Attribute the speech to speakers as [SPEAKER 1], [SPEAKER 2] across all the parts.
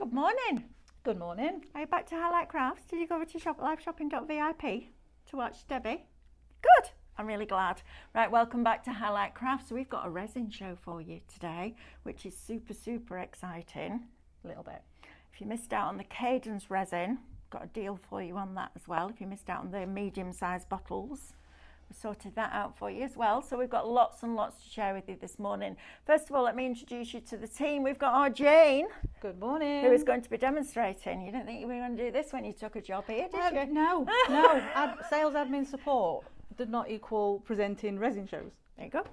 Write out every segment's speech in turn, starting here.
[SPEAKER 1] Good morning.
[SPEAKER 2] Good morning.
[SPEAKER 1] Are you back to Highlight Crafts? Did you go over to liveshopping.vip to watch Debbie? Good. I'm really glad. Right, welcome back to Highlight Crafts. So we've got a resin show for you today, which is super exciting.
[SPEAKER 2] A little bit.
[SPEAKER 1] If you missed out on the Cadence resin, got a deal for you on that as well. If you missed out on the medium-sized bottles, we sorted that out for you as well. So we've got lots and lots to share with you this morning. First of all, let me introduce you to the team. We've got our Jane.
[SPEAKER 2] Good morning.
[SPEAKER 1] Who is going to be demonstrating. You didn't think you were going to do this when you took a job here, did you?
[SPEAKER 2] No. Sales admin support did not equal presenting resin shows.
[SPEAKER 1] There you go.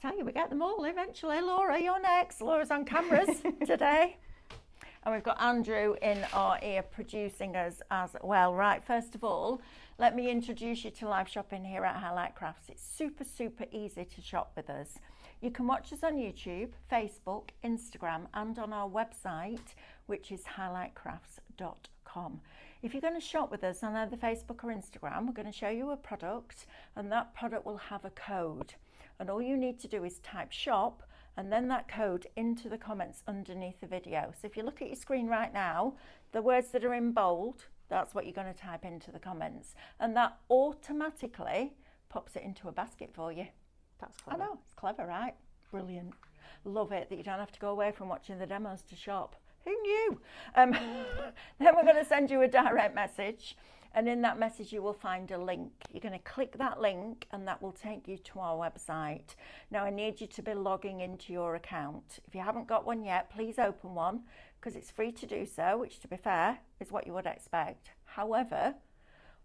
[SPEAKER 1] Tell you, we get them all eventually. Laura, you're next. Laura's on cameras today. And we've got Andrew in our ear producing us as well. Right, first of all, let me introduce you to live shopping here at Highlight Crafts. It's super easy to shop with us. You can watch us on YouTube, Facebook, Instagram, and on our website, which is highlightcrafts.com. If you're going to shop with us on either Facebook or Instagram, we're going to show you a product, and that product will have a code. And all you need to do is type shop and then that code into the comments underneath the video. So if you look at your screen right now, the words that are in bold, that's what you're going to type into the comments. And that automatically pops it into a basket for you.
[SPEAKER 2] That's clever.
[SPEAKER 1] I know, it's clever, right? Brilliant. Love it that you don't have to go away from watching the demos to shop. Who knew? Then we're going to send you a direct message. And in that message, you will find a link. You're going to click that link and that will take you to our website. Now, I need you to be logging into your account. If you haven't got one yet, please open one because it's free to do so, which, to be fair, is what you would expect. However,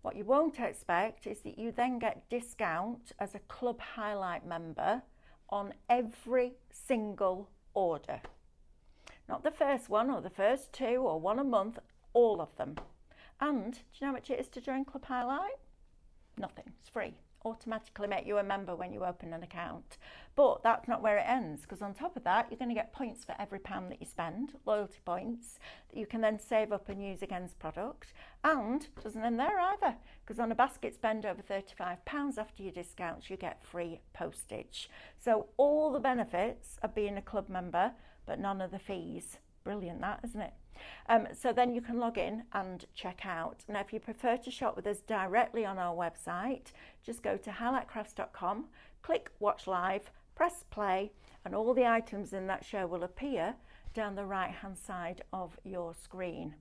[SPEAKER 1] what you won't expect is that you then get discount as a Club Highlight member on every single order. Not the first one or the first two or one a month, all of them. And do you know how much it is to join Club Highlight? Nothing. It's free. Automatically make you a member when you open an account. But that's not where it ends, because on top of that, you're going to get points for every pound that you spend, loyalty points, that you can then save up and use against product. And it doesn't end there either, because on a basket spend over £35 after your discounts, you get free postage. So all the benefits of being a club member, but none of the fees. Brilliant that, isn't it? So then you can log in and check out. Now, if you prefer to shop with us directly on our website, just go to highlightcrafts.com, click watch live, press play, and all the items in that show will appear down the right hand side of your screen.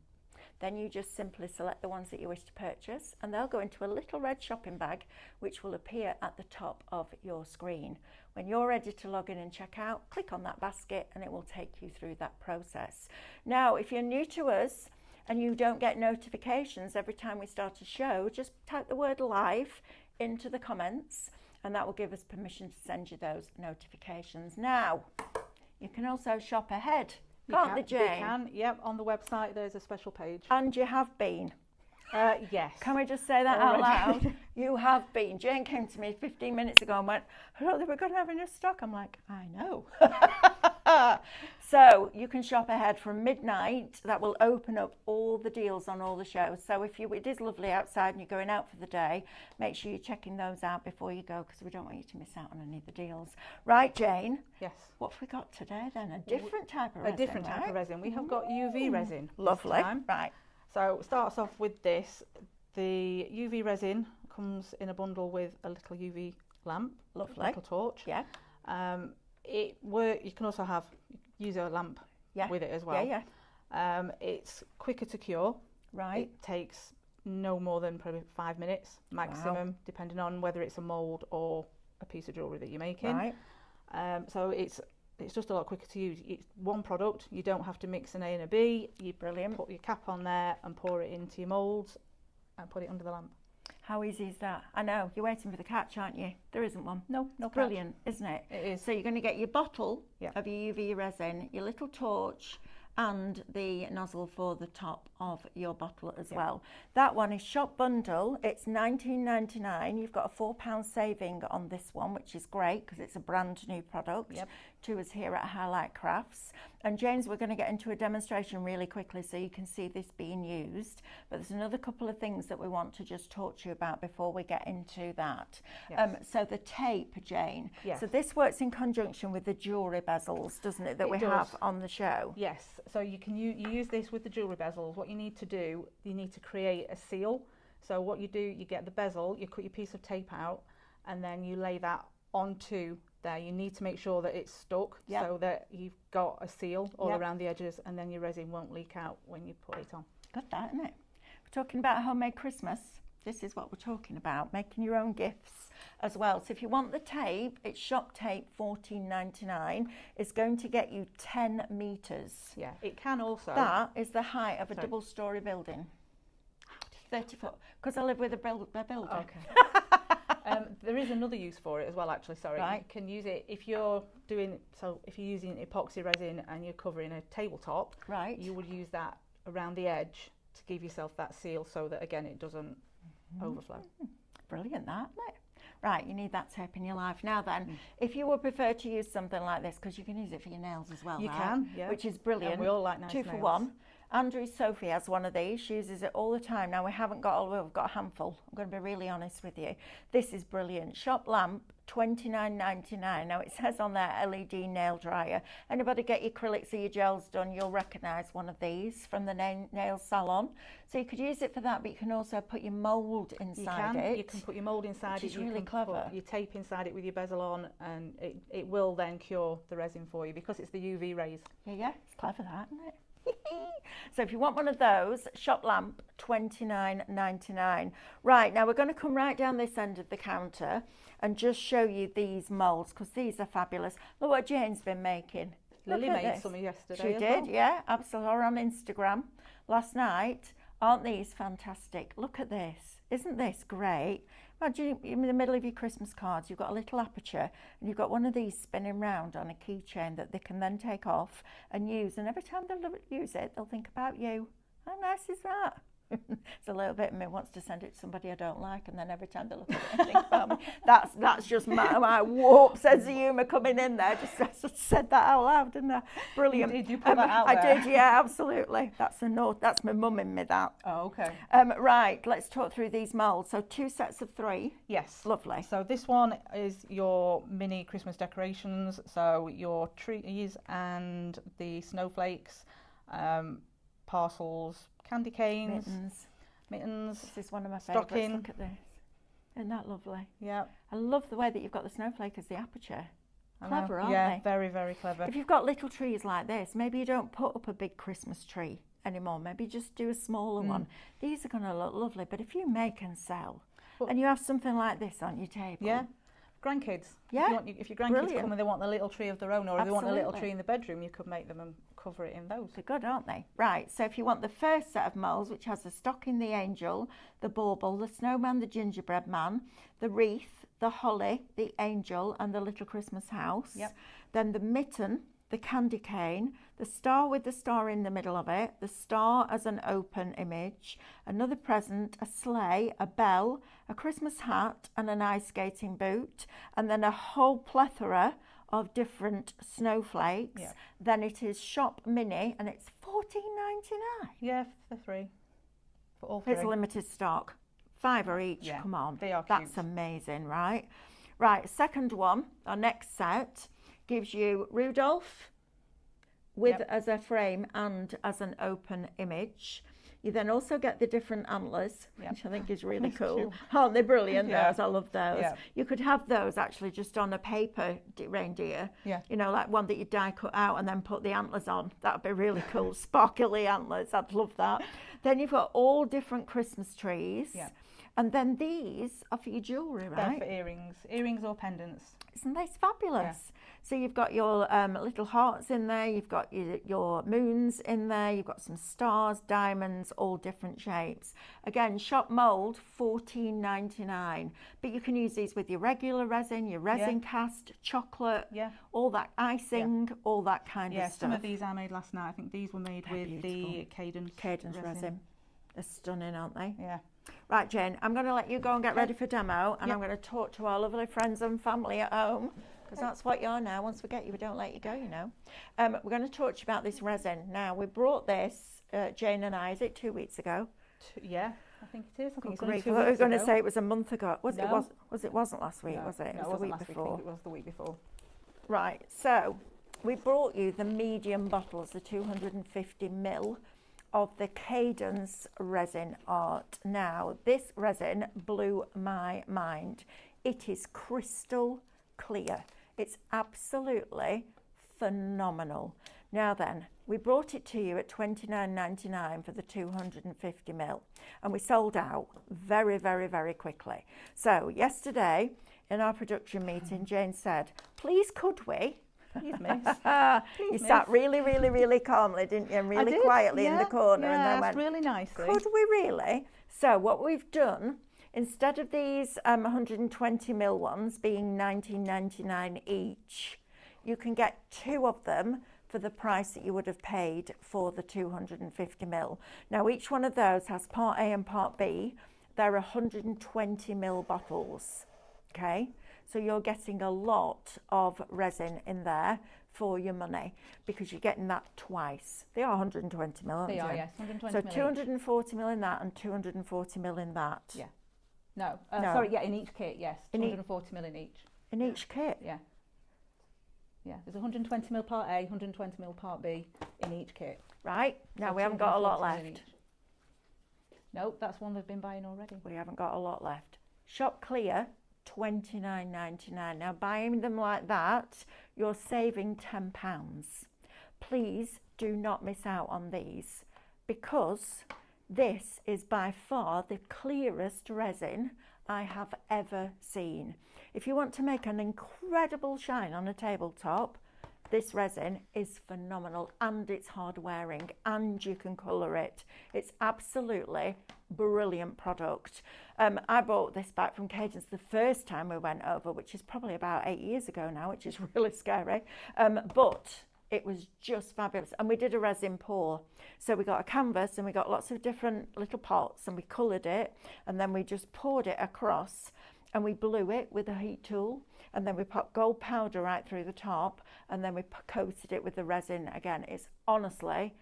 [SPEAKER 1] Then you just simply select the ones that you wish to purchase and they'll go into a little red shopping bag which will appear at the top of your screen. When you're ready to log in and check out, click on that basket and it will take you through that process. Now, if you're new to us and you don't get notifications every time we start a show, just type the word live into the comments and that will give us permission to send you those notifications. Now, you can also shop ahead. Can't they, Jane?
[SPEAKER 2] You can, yep. On the website, there's a special page.
[SPEAKER 1] And you have been.
[SPEAKER 2] Yes.
[SPEAKER 1] Can we just say that out loud? You have been. Jane came to me 15 minutes ago and went, I thought they were going to have enough stock. I'm like, I know. So you can shop ahead from midnight. That will open up all the deals on all the shows. So if it is lovely outside and you're going out for the day, make sure you're checking those out before you go because we don't want you to miss out on any of the deals. Right, Jane?
[SPEAKER 2] Yes.
[SPEAKER 1] What have we got today then? A different type of resin,
[SPEAKER 2] A different type of resin. We have got UV resin.
[SPEAKER 1] Lovely. Right.
[SPEAKER 2] So it starts off with this. The UV resin comes in a bundle with a little UV lamp.
[SPEAKER 1] Lovely.
[SPEAKER 2] A little torch.
[SPEAKER 1] Yeah.
[SPEAKER 2] You can also use a lamp with it as well.
[SPEAKER 1] Yeah.
[SPEAKER 2] It's quicker to cure.
[SPEAKER 1] Right.
[SPEAKER 2] It takes no more than probably 5 minutes maximum, depending on whether it's a mould or a piece of jewellery that you're making.
[SPEAKER 1] Right.
[SPEAKER 2] So it's just a lot quicker to use. It's one product. You don't have to mix an A and a B. You
[SPEAKER 1] Brilliant.
[SPEAKER 2] Put your cap on there and pour it into your moulds and put it under the lamp.
[SPEAKER 1] How easy is that? I know, you're waiting for the catch, aren't you? There isn't one.
[SPEAKER 2] No catch.
[SPEAKER 1] Brilliant, isn't it?
[SPEAKER 2] It is.
[SPEAKER 1] So you're going to get your bottle of your UV resin, your little torch, and the nozzle for the top of your bottle as well. That one is shop bundle. It's $19.99. You've got a £4 saving on this one, which is great because it's a brand new product to us here at Highlight Crafts. And James, we're going to get into a demonstration really quickly so you can see this being used. But there's another couple of things that we want to just talk to you about before we get into that. So the tape, Jane. So this works in conjunction with the jewellery bezels, doesn't it, that we have on the show?
[SPEAKER 2] Yes. So you can you use this with the jewellery bezels. What you need to do, you need to create a seal. So what you do, you get the bezel, you cut your piece of tape out, and then you lay that onto there. You need to make sure that it's stuck so that you've got a seal all around the edges, and then your resin won't leak out when you put it on.
[SPEAKER 1] Got that, isn't it? We're talking about homemade Christmas. This is what we're talking about, making your own gifts as well. So if you want the tape, it's shop tape $14.99. It's going to get you 10 metres.
[SPEAKER 2] Yeah, it can also.
[SPEAKER 1] That is the height of a double-storey building. 30 foot, because I live with a builder.
[SPEAKER 2] Okay. There is another use for it as well, actually. Sorry, you can use it if you're using epoxy resin and you're covering a tabletop. You would use that around the edge to give yourself that seal, so that again it doesn't overflow.
[SPEAKER 1] Brilliant, that, isn't it? Right, you need that tape in your life. Now then, if you would prefer to use something like this, because you can use it for your nails as well,
[SPEAKER 2] you can,
[SPEAKER 1] which is brilliant.
[SPEAKER 2] And we all like nice
[SPEAKER 1] 2 for
[SPEAKER 2] nails.
[SPEAKER 1] 1. Andrew's Sophie has one of these. She uses it all the time. Now, we haven't got all, we've got a handful. I'm going to be really honest with you. This is brilliant. Shop lamp, $29.99. Now, it says on there LED nail dryer. Anybody get your acrylics or your gels done, you'll recognise one of these from the nail salon. So you could use it for that, but you can also put your mould inside it.
[SPEAKER 2] You can put your mould inside it.
[SPEAKER 1] Which is really clever.
[SPEAKER 2] Put your tape inside it with your bezel on, and it will then cure the resin for you because it's the UV rays.
[SPEAKER 1] Yeah, it's clever that, isn't it? So if you want one of those, shop lamp, $29.99. Right, now we're going to come right down this end of the counter and just show you these moulds, because these are fabulous. Look what Jane's been making.
[SPEAKER 2] Lily made some yesterday.
[SPEAKER 1] She did, yeah, absolutely, on Instagram last night. Aren't these fantastic? Look at this. Isn't this great? Imagine in the middle of your Christmas cards, you've got a little aperture and you've got one of these spinning round on a keychain that they can then take off and use. And every time they'll use it, they'll think about you. How nice is that? It's a little bit of me wants to send it to somebody I don't like, and then every time they look at it and think about me. That's just my warp sense of humour coming in there. Just said that out loud, didn't I? Brilliant.
[SPEAKER 2] Did you put that out there?
[SPEAKER 1] I did, yeah, absolutely. That's a note. That's my mum in me, that.
[SPEAKER 2] Oh, okay.
[SPEAKER 1] Right, let's talk through these moulds. So 2 sets of 3.
[SPEAKER 2] Yes.
[SPEAKER 1] Lovely.
[SPEAKER 2] So this one is your mini Christmas decorations. So your trees and the snowflakes, parcels, candy canes, mittens.
[SPEAKER 1] This is one of my
[SPEAKER 2] stocking.
[SPEAKER 1] favourites. Look at this. Isn't that lovely?
[SPEAKER 2] Yeah.
[SPEAKER 1] I love the way that you've got the snowflake as the aperture. Clever, aren't
[SPEAKER 2] yeah,
[SPEAKER 1] they?
[SPEAKER 2] very, very clever.
[SPEAKER 1] If you've got little trees like this, maybe you don't put up a big Christmas tree anymore. Maybe just do a smaller one. These are going to look lovely. But if you make and sell, and you have something like this on your table.
[SPEAKER 2] Yeah. Grandkids.
[SPEAKER 1] Yeah.
[SPEAKER 2] If your grandkids come and they want a little tree of their own, or if they want a little tree in the bedroom, you could make them and cover it in those.
[SPEAKER 1] They're good, aren't they? Right, so if you want the first set of moulds, which has the stocking, the angel, the bauble, the snowman, the gingerbread man, the wreath, the holly, the angel, and the little Christmas house. Then the mitten, the candy cane, the star with the star in the middle of it, the star as an open image, another present, a sleigh, a bell, a Christmas hat, and an ice skating boot, and then a whole plethora of different snowflakes. Then it is shop mini, and it's $14.99.
[SPEAKER 2] Yeah, for 3. For all 3.
[SPEAKER 1] It's limited stock. $5 each.
[SPEAKER 2] Yeah,
[SPEAKER 1] come on.
[SPEAKER 2] They are cute.
[SPEAKER 1] That's amazing, right? Right, second one, our next set, gives you Rudolph with as a frame and as an open image. You then also get the different antlers, which I think is really cool. Aren't they brilliant, those? I love those. You could have those actually just on a paper reindeer, you know, like one that you die cut out and then put the antlers on. That would be really cool. Sparkly antlers, I'd love that. Then you've got all different Christmas trees. And then these are for your jewellery,
[SPEAKER 2] They're
[SPEAKER 1] right?
[SPEAKER 2] for earrings or pendants.
[SPEAKER 1] Isn't this fabulous?
[SPEAKER 2] Yeah.
[SPEAKER 1] So you've got your little hearts in there, you've got your moons in there, you've got some stars, diamonds, all different shapes. Again, shop mould, $14.99. But you can use these with your regular resin, your resin cast, chocolate, all that icing, all that kind of stuff.
[SPEAKER 2] Some of these I made last night. I think these were made with the Cadence resin.
[SPEAKER 1] They're stunning, aren't they?
[SPEAKER 2] Yeah.
[SPEAKER 1] Right, Jane, I'm going to let you go and get ready for demo, and I'm going to talk to our lovely friends and family at home, because that's what you're now. Once we get you, we don't let you go, you know. We're going to talk to you about this resin. Now, we brought this, Jane and I, is it 2 weeks ago?
[SPEAKER 2] Yeah, I think it is. I think it's
[SPEAKER 1] I
[SPEAKER 2] only 2 weeks
[SPEAKER 1] thought we were going to
[SPEAKER 2] ago.
[SPEAKER 1] say it was a month ago. It wasn't last week,
[SPEAKER 2] No,
[SPEAKER 1] was it?
[SPEAKER 2] No,
[SPEAKER 1] It was the week before.
[SPEAKER 2] It was the week before.
[SPEAKER 1] Right, so we brought you the medium bottles, the 250ml of the Cadence resin art. Now, this resin blew my mind. It is crystal clear. It's absolutely phenomenal. Now then, we brought it to you at $29.99 for the 250ml, and we sold out very, very, very quickly. So yesterday in our production meeting, Jane said, please could we?
[SPEAKER 2] Please, miss.
[SPEAKER 1] You sat really, really, really calmly, didn't you? And really quietly in the corner, and then went,
[SPEAKER 2] really nicely.
[SPEAKER 1] could we really? So what we've done, instead of these 120ml ones being $19.99 each, you can get 2 of them for the price that you would have paid for the 250ml. Now, each one of those has part A and part B. They're 120ml bottles, okay? So you're getting a lot of resin in there for your money, because you're getting that twice. They are 120ml, aren't they?
[SPEAKER 2] They are, yes, 120ml.
[SPEAKER 1] So 240ml in that and 240ml in that.
[SPEAKER 2] Yeah. No,
[SPEAKER 1] No.
[SPEAKER 2] sorry, yeah, in each kit, yes. 240ml in each.
[SPEAKER 1] In each kit?
[SPEAKER 2] Yeah. Yeah, there's 120ml part A, 120ml part B in each kit.
[SPEAKER 1] Right, now
[SPEAKER 2] So
[SPEAKER 1] we haven't got a lot
[SPEAKER 2] 240ml
[SPEAKER 1] left.
[SPEAKER 2] each. Nope, that's one they've been buying already.
[SPEAKER 1] We haven't got a lot left. Shop Clear, $29.99. Now buying them like that, you're saving £10. Please do not miss out on these, because this is by far the clearest resin I have ever seen. If you want to make an incredible shine on a tabletop, this resin is phenomenal, and it's hard wearing, and you can colour it. It's absolutely brilliant product. I bought this back from Cadence the first time we went over, which is probably about 8 years ago now, which is really scary. But it was just fabulous. And we did a resin pour. So we got a canvas and we got lots of different little pots, and we coloured it, and then we just poured it across, and we blew it with a heat tool, and then we put gold powder right through the top, and then we coated it with the resin again. It's honestly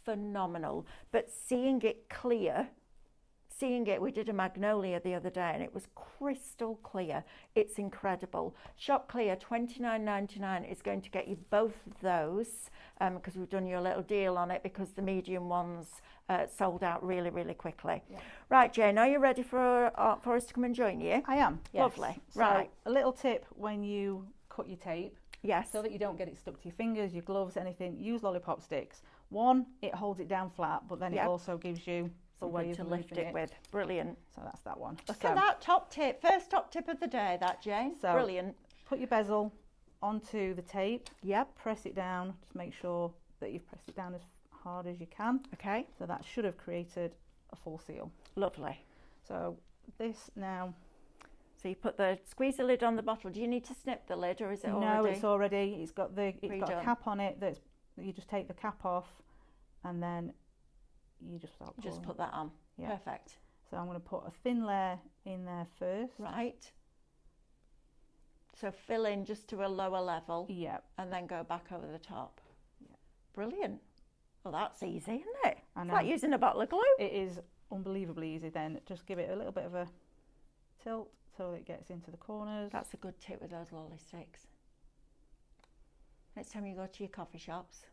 [SPEAKER 1] phenomenal. But seeing it clear, we did a magnolia the other day, and it was crystal clear. It's incredible. Shop Clear, $29.99 is going to get you both of those, because we've done you a little deal on it, because the medium ones sold out really, really quickly. Yeah. Right, Jane, are you ready for us to come and join you?
[SPEAKER 2] I am, yes.
[SPEAKER 1] Lovely.
[SPEAKER 2] So,
[SPEAKER 1] right.
[SPEAKER 2] A little tip when you cut your tape.
[SPEAKER 1] Yes.
[SPEAKER 2] So that you don't get it stuck to your fingers, your gloves, anything, use lollipop sticks. One, it holds it down flat, but then it also gives you a way
[SPEAKER 1] to lift it with. Brilliant.
[SPEAKER 2] So that's that one.
[SPEAKER 1] Look at that top tip. First top tip of the day, that, Jane.
[SPEAKER 2] So
[SPEAKER 1] brilliant.
[SPEAKER 2] Put your bezel onto the tape.
[SPEAKER 1] Yep.
[SPEAKER 2] Press it down. Just make sure that you've pressed it down as hard as you can.
[SPEAKER 1] Okay.
[SPEAKER 2] So that should have created a full seal.
[SPEAKER 1] Lovely.
[SPEAKER 2] So this now.
[SPEAKER 1] So you squeeze the lid on the bottle. Do you need to snip the lid, or is it already?
[SPEAKER 2] No, it's already. It's got a cap on it. That you just take the cap off, and then you just start pouring.
[SPEAKER 1] Just put that on. Yeah. Perfect.
[SPEAKER 2] So I'm going to put a thin layer in there first.
[SPEAKER 1] Right. So fill in just to a lower level.
[SPEAKER 2] Yep.
[SPEAKER 1] And then go back over the top.
[SPEAKER 2] Yep.
[SPEAKER 1] Brilliant. Well, that's easy, isn't it?
[SPEAKER 2] I know.
[SPEAKER 1] It's like using a bottle of glue.
[SPEAKER 2] It is unbelievably easy then. Just give it a little bit of a tilt so it gets into the corners.
[SPEAKER 1] That's a good tip with those lolly sticks. Next time you go to your coffee shops.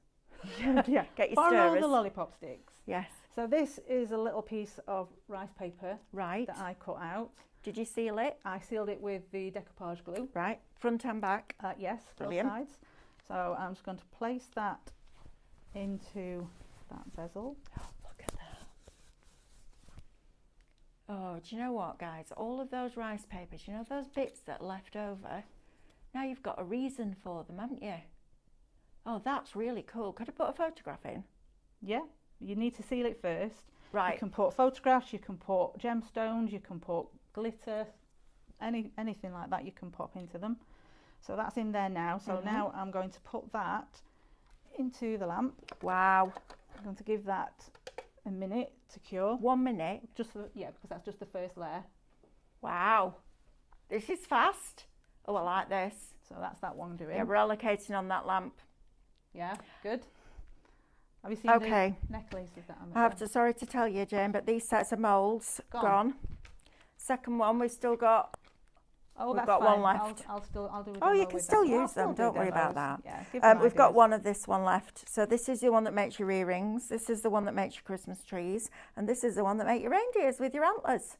[SPEAKER 2] Yeah.
[SPEAKER 1] Get your
[SPEAKER 2] Borrow
[SPEAKER 1] stirrers.
[SPEAKER 2] the lollipop sticks.
[SPEAKER 1] Yes.
[SPEAKER 2] So this is a little piece of rice paper.
[SPEAKER 1] Right.
[SPEAKER 2] That I cut out.
[SPEAKER 1] Did you seal it?
[SPEAKER 2] I sealed it with the decoupage glue.
[SPEAKER 1] Right. Front and back.
[SPEAKER 2] Yes.
[SPEAKER 1] Brilliant.
[SPEAKER 2] Both sides. So I'm just going to place that into that bezel.
[SPEAKER 1] Oh, look at that. Oh, do you know what, guys? All of those rice papers, you know those bits that are left over? Now you've got a reason for them, haven't you? Oh, that's really cool. Could I put a photograph in?
[SPEAKER 2] Yeah, you need to seal it first.
[SPEAKER 1] Right.
[SPEAKER 2] You can put photographs, you can put gemstones, you can put glitter, anything like that you can pop into them. So that's in there now. So now I'm going to put that into the lamp.
[SPEAKER 1] Wow.
[SPEAKER 2] I'm going to give that a minute to cure.
[SPEAKER 1] 1 minute?
[SPEAKER 2] Yeah, because that's just the first layer.
[SPEAKER 1] Wow. This is fast. Oh, I like this.
[SPEAKER 2] So that's that one doing.
[SPEAKER 1] Yeah, we're allocating on that lamp.
[SPEAKER 2] Yeah, good. Have you seen the necklaces that I'm
[SPEAKER 1] sorry to tell you, Jane, but these sets of moulds gone. Second one, we've still got.
[SPEAKER 2] Oh,
[SPEAKER 1] we've got
[SPEAKER 2] fine.
[SPEAKER 1] one left.
[SPEAKER 2] I'll do a
[SPEAKER 1] oh,
[SPEAKER 2] demo
[SPEAKER 1] you can
[SPEAKER 2] with
[SPEAKER 1] still
[SPEAKER 2] that.
[SPEAKER 1] use them. Don't worry about that.
[SPEAKER 2] Yeah,
[SPEAKER 1] we've got one of this one left. So this is the one that makes your earrings. This is the one that makes your Christmas trees, and this is the one that makes your reindeers with your antlers.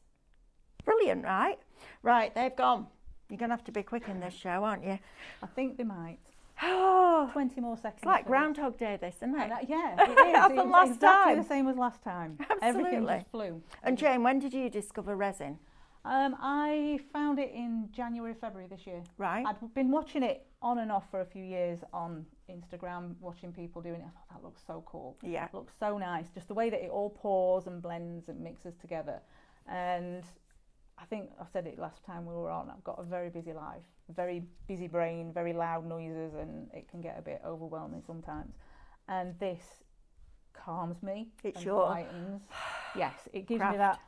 [SPEAKER 1] Brilliant, right? Right, they've gone. You're going to have to be quick in this show, aren't you?
[SPEAKER 2] I think they might.
[SPEAKER 1] Oh,
[SPEAKER 2] 20 more seconds.
[SPEAKER 1] It's like Groundhog Day, this, isn't it?
[SPEAKER 2] Yeah, it is.
[SPEAKER 1] Happened last
[SPEAKER 2] exactly
[SPEAKER 1] time.
[SPEAKER 2] the same as last time.
[SPEAKER 1] Absolutely.
[SPEAKER 2] Everything just flew.
[SPEAKER 1] And Jane, when did you discover resin?
[SPEAKER 2] I found it in January, February this year.
[SPEAKER 1] Right.
[SPEAKER 2] I'd been watching it on and off for a few years on Instagram, watching people doing it. I thought that looks so cool.
[SPEAKER 1] Yeah.
[SPEAKER 2] It looks so nice. Just the way that it all pours and blends and mixes together. And I think I said it last time we were on, I've got a very busy life, very busy brain, very loud noises, and it can get a bit overwhelming sometimes. And this calms me.
[SPEAKER 1] It
[SPEAKER 2] and
[SPEAKER 1] sure.
[SPEAKER 2] Lightens. Yes, it gives
[SPEAKER 1] Craft.
[SPEAKER 2] me that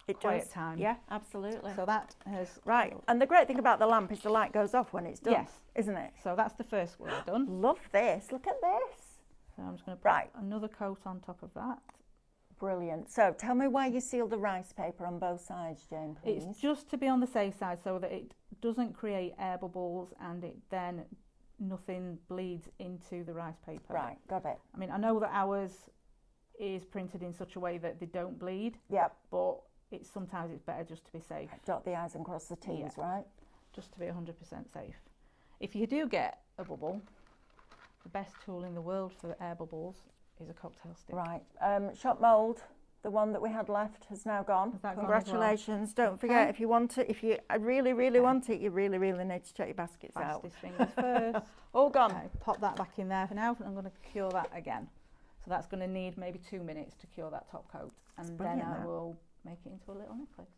[SPEAKER 1] it
[SPEAKER 2] quiet
[SPEAKER 1] does.
[SPEAKER 2] time.
[SPEAKER 1] Yeah, absolutely.
[SPEAKER 2] So that has...
[SPEAKER 1] Right, and the great thing about the lamp is the light goes off when it's done,
[SPEAKER 2] yes,
[SPEAKER 1] isn't it?
[SPEAKER 2] So that's the first one done.
[SPEAKER 1] Love this, look at this.
[SPEAKER 2] So I'm just going to put another coat on top of that.
[SPEAKER 1] Brilliant. So tell me why you sealed the rice paper on both sides, Jane, please.
[SPEAKER 2] It's just to be on the safe side so that it doesn't create air bubbles and it then nothing bleeds into the rice paper.
[SPEAKER 1] Right, got it.
[SPEAKER 2] I mean, I know that ours is printed in such a way that they don't bleed.
[SPEAKER 1] Yep.
[SPEAKER 2] But sometimes it's better just to be safe.
[SPEAKER 1] Dot the I's and cross the T's, right?
[SPEAKER 2] Just to be 100% safe. If you do get a bubble, the best tool in the world for air bubbles is a cocktail stick.
[SPEAKER 1] Right. Shop mould, the one that we had left, has now gone.
[SPEAKER 2] Has that
[SPEAKER 1] Congratulations.
[SPEAKER 2] gone as well?
[SPEAKER 1] Don't forget, if you want it, if you really, really want it, you really, really need to check your baskets out.
[SPEAKER 2] Fastest fingers first.
[SPEAKER 1] All gone.
[SPEAKER 2] Okay, pop that back in there for now. I'm going to cure that again. So that's going to need maybe 2 minutes to cure that top coat. And then I will make it into a little necklace.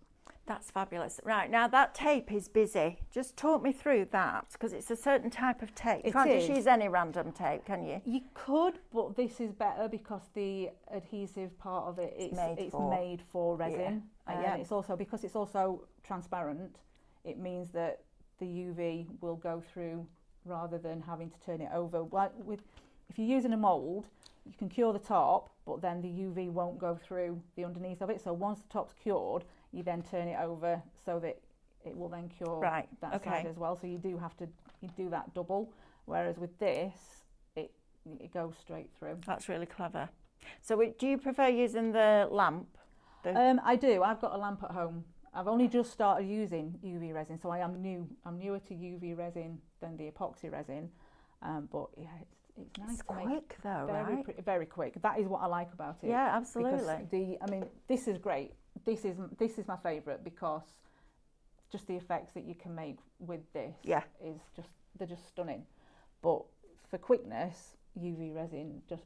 [SPEAKER 1] That's fabulous. Right, now that tape is busy. Just talk me through that, because it's a certain type of tape. You can't just use any random tape, can you?
[SPEAKER 2] You could, but this is better because the adhesive part of it is made for resin.
[SPEAKER 1] Yeah.
[SPEAKER 2] It's also, because it's also transparent, it means that the UV will go through rather than having to turn it over. Like if you're using a mould, you can cure the top, but then the UV won't go through the underneath of it. So once the top's cured, you then turn it over so that it will then cure that side as well. So you do that double. Whereas with this, it goes straight through.
[SPEAKER 1] That's really clever. So do you prefer using the lamp?
[SPEAKER 2] I do. I've got a lamp at home. I've only just started using UV resin, so I am new. I'm newer to UV resin than the epoxy resin. But yeah, it's nice.
[SPEAKER 1] It's quick though, right?
[SPEAKER 2] Very quick. That is what I like about it.
[SPEAKER 1] Yeah, absolutely.
[SPEAKER 2] Because this is great. This is my favourite because just the effects that you can make with this is they're just stunning. But for quickness, UV resin just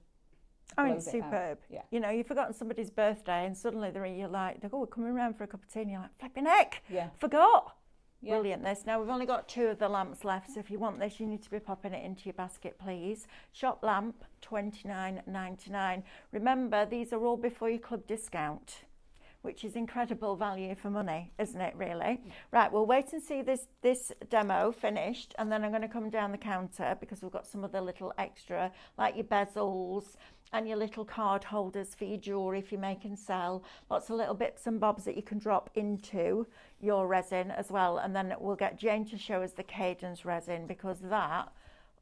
[SPEAKER 1] it's superb.
[SPEAKER 2] Yeah.
[SPEAKER 1] You know, you've forgotten somebody's birthday and suddenly you're like, we're coming around for a cup of tea, and you're like, flipping heck, forgot. Yeah. Brilliant this. Now we've only got 2 of the lamps left, so if you want this, you need to be popping it into your basket, please. Shop lamp, $29.99. Remember, these are all before your club discount, which is incredible value for money, isn't it, really? Right, we'll wait and see this demo finished, and then I'm going to come down the counter because we've got some of the little extra, like your bezels and your little card holders for your jewellery if you make and sell. Lots of little bits and bobs that you can drop into your resin as well. And then we'll get Jane to show us the Cadence resin, because that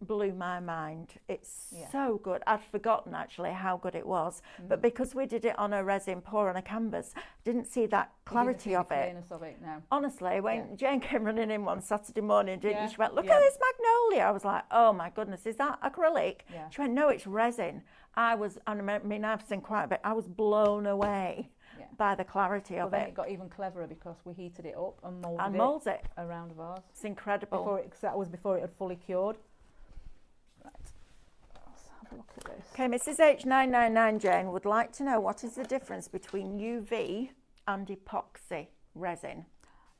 [SPEAKER 1] blew my mind. It's so good. I'd forgotten actually how good it was, but because we did it on a resin pour on a canvas, I didn't see that clarity of it.
[SPEAKER 2] No.
[SPEAKER 1] Honestly, when Jane came running in one Saturday morning, she went, look at this magnolia. I was like, oh my goodness, is that acrylic? She went, no, it's resin. I've seen quite a bit. I was blown away by the clarity of
[SPEAKER 2] then
[SPEAKER 1] it.
[SPEAKER 2] it got even cleverer because we heated it up and
[SPEAKER 1] And
[SPEAKER 2] moulded
[SPEAKER 1] moulds it.
[SPEAKER 2] around of ours.
[SPEAKER 1] It's incredible.
[SPEAKER 2] Cause that was before it had fully cured. Right, let's have a look at this.
[SPEAKER 1] Okay, Mrs H999 Jane would like to know what is the difference between UV and epoxy resin?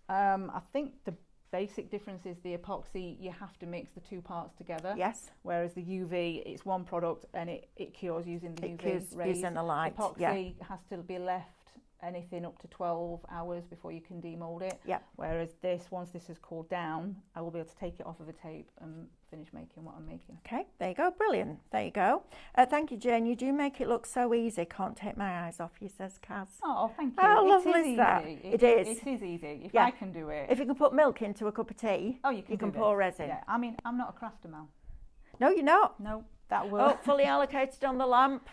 [SPEAKER 2] I think the basic difference is the epoxy, you have to mix the two parts together.
[SPEAKER 1] Yes.
[SPEAKER 2] Whereas the UV, it's one product and it cures using the UV rays.
[SPEAKER 1] Using the light.
[SPEAKER 2] Epoxy has to be left anything up to 12 hours before you can demold it.
[SPEAKER 1] Yeah.
[SPEAKER 2] Whereas this, once this has cooled down, I will be able to take it off of the tape and finish making what I'm making.
[SPEAKER 1] Okay, there you go. Brilliant. There you go. Thank you, Jane. You do make it look so easy. Can't take my eyes off you, says Kaz.
[SPEAKER 2] Oh, thank you.
[SPEAKER 1] How
[SPEAKER 2] It
[SPEAKER 1] lovely is that?
[SPEAKER 2] easy.
[SPEAKER 1] It is.
[SPEAKER 2] It is easy. If
[SPEAKER 1] Yeah.
[SPEAKER 2] I can do it.
[SPEAKER 1] If you can put milk into a cup of tea,
[SPEAKER 2] Oh, you can do
[SPEAKER 1] pour
[SPEAKER 2] this.
[SPEAKER 1] resin.
[SPEAKER 2] Yeah. I mean, I'm not a crafter, Mel.
[SPEAKER 1] No, you're not.
[SPEAKER 2] No, that will.
[SPEAKER 1] Oh, fully allocated on the lamp.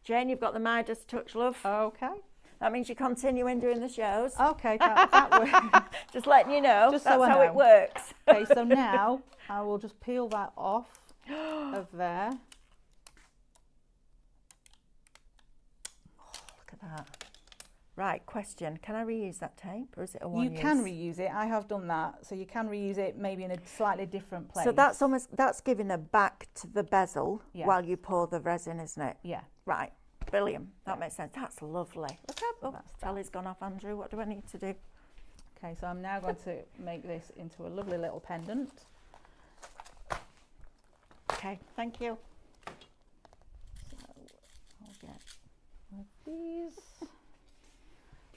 [SPEAKER 1] Jane, you've got the Midas touch, love.
[SPEAKER 2] Okay.
[SPEAKER 1] That means you're continuing doing the shows.
[SPEAKER 2] Okay, that works.
[SPEAKER 1] Just letting you know.
[SPEAKER 2] Just
[SPEAKER 1] that's
[SPEAKER 2] so I
[SPEAKER 1] how
[SPEAKER 2] know.
[SPEAKER 1] it works.
[SPEAKER 2] Okay, so now I will just peel that off of there.
[SPEAKER 1] Look at that. Right, question. Can I reuse that tape or is it a one
[SPEAKER 2] You
[SPEAKER 1] use?
[SPEAKER 2] can reuse it. I have done that. So you can reuse it maybe in a slightly different place.
[SPEAKER 1] So that's giving a back to the bezel
[SPEAKER 2] Yeah.
[SPEAKER 1] while you pour the resin, isn't it?
[SPEAKER 2] Yeah.
[SPEAKER 1] Right. Brilliant. That makes sense. That's lovely. Look up. Oh,
[SPEAKER 2] That's that.
[SPEAKER 1] telly's gone off, Andrew. What do I need to do?
[SPEAKER 2] Okay, so I'm now going to make this into a lovely little pendant.
[SPEAKER 1] Okay, thank you.
[SPEAKER 2] So I'll get one of these.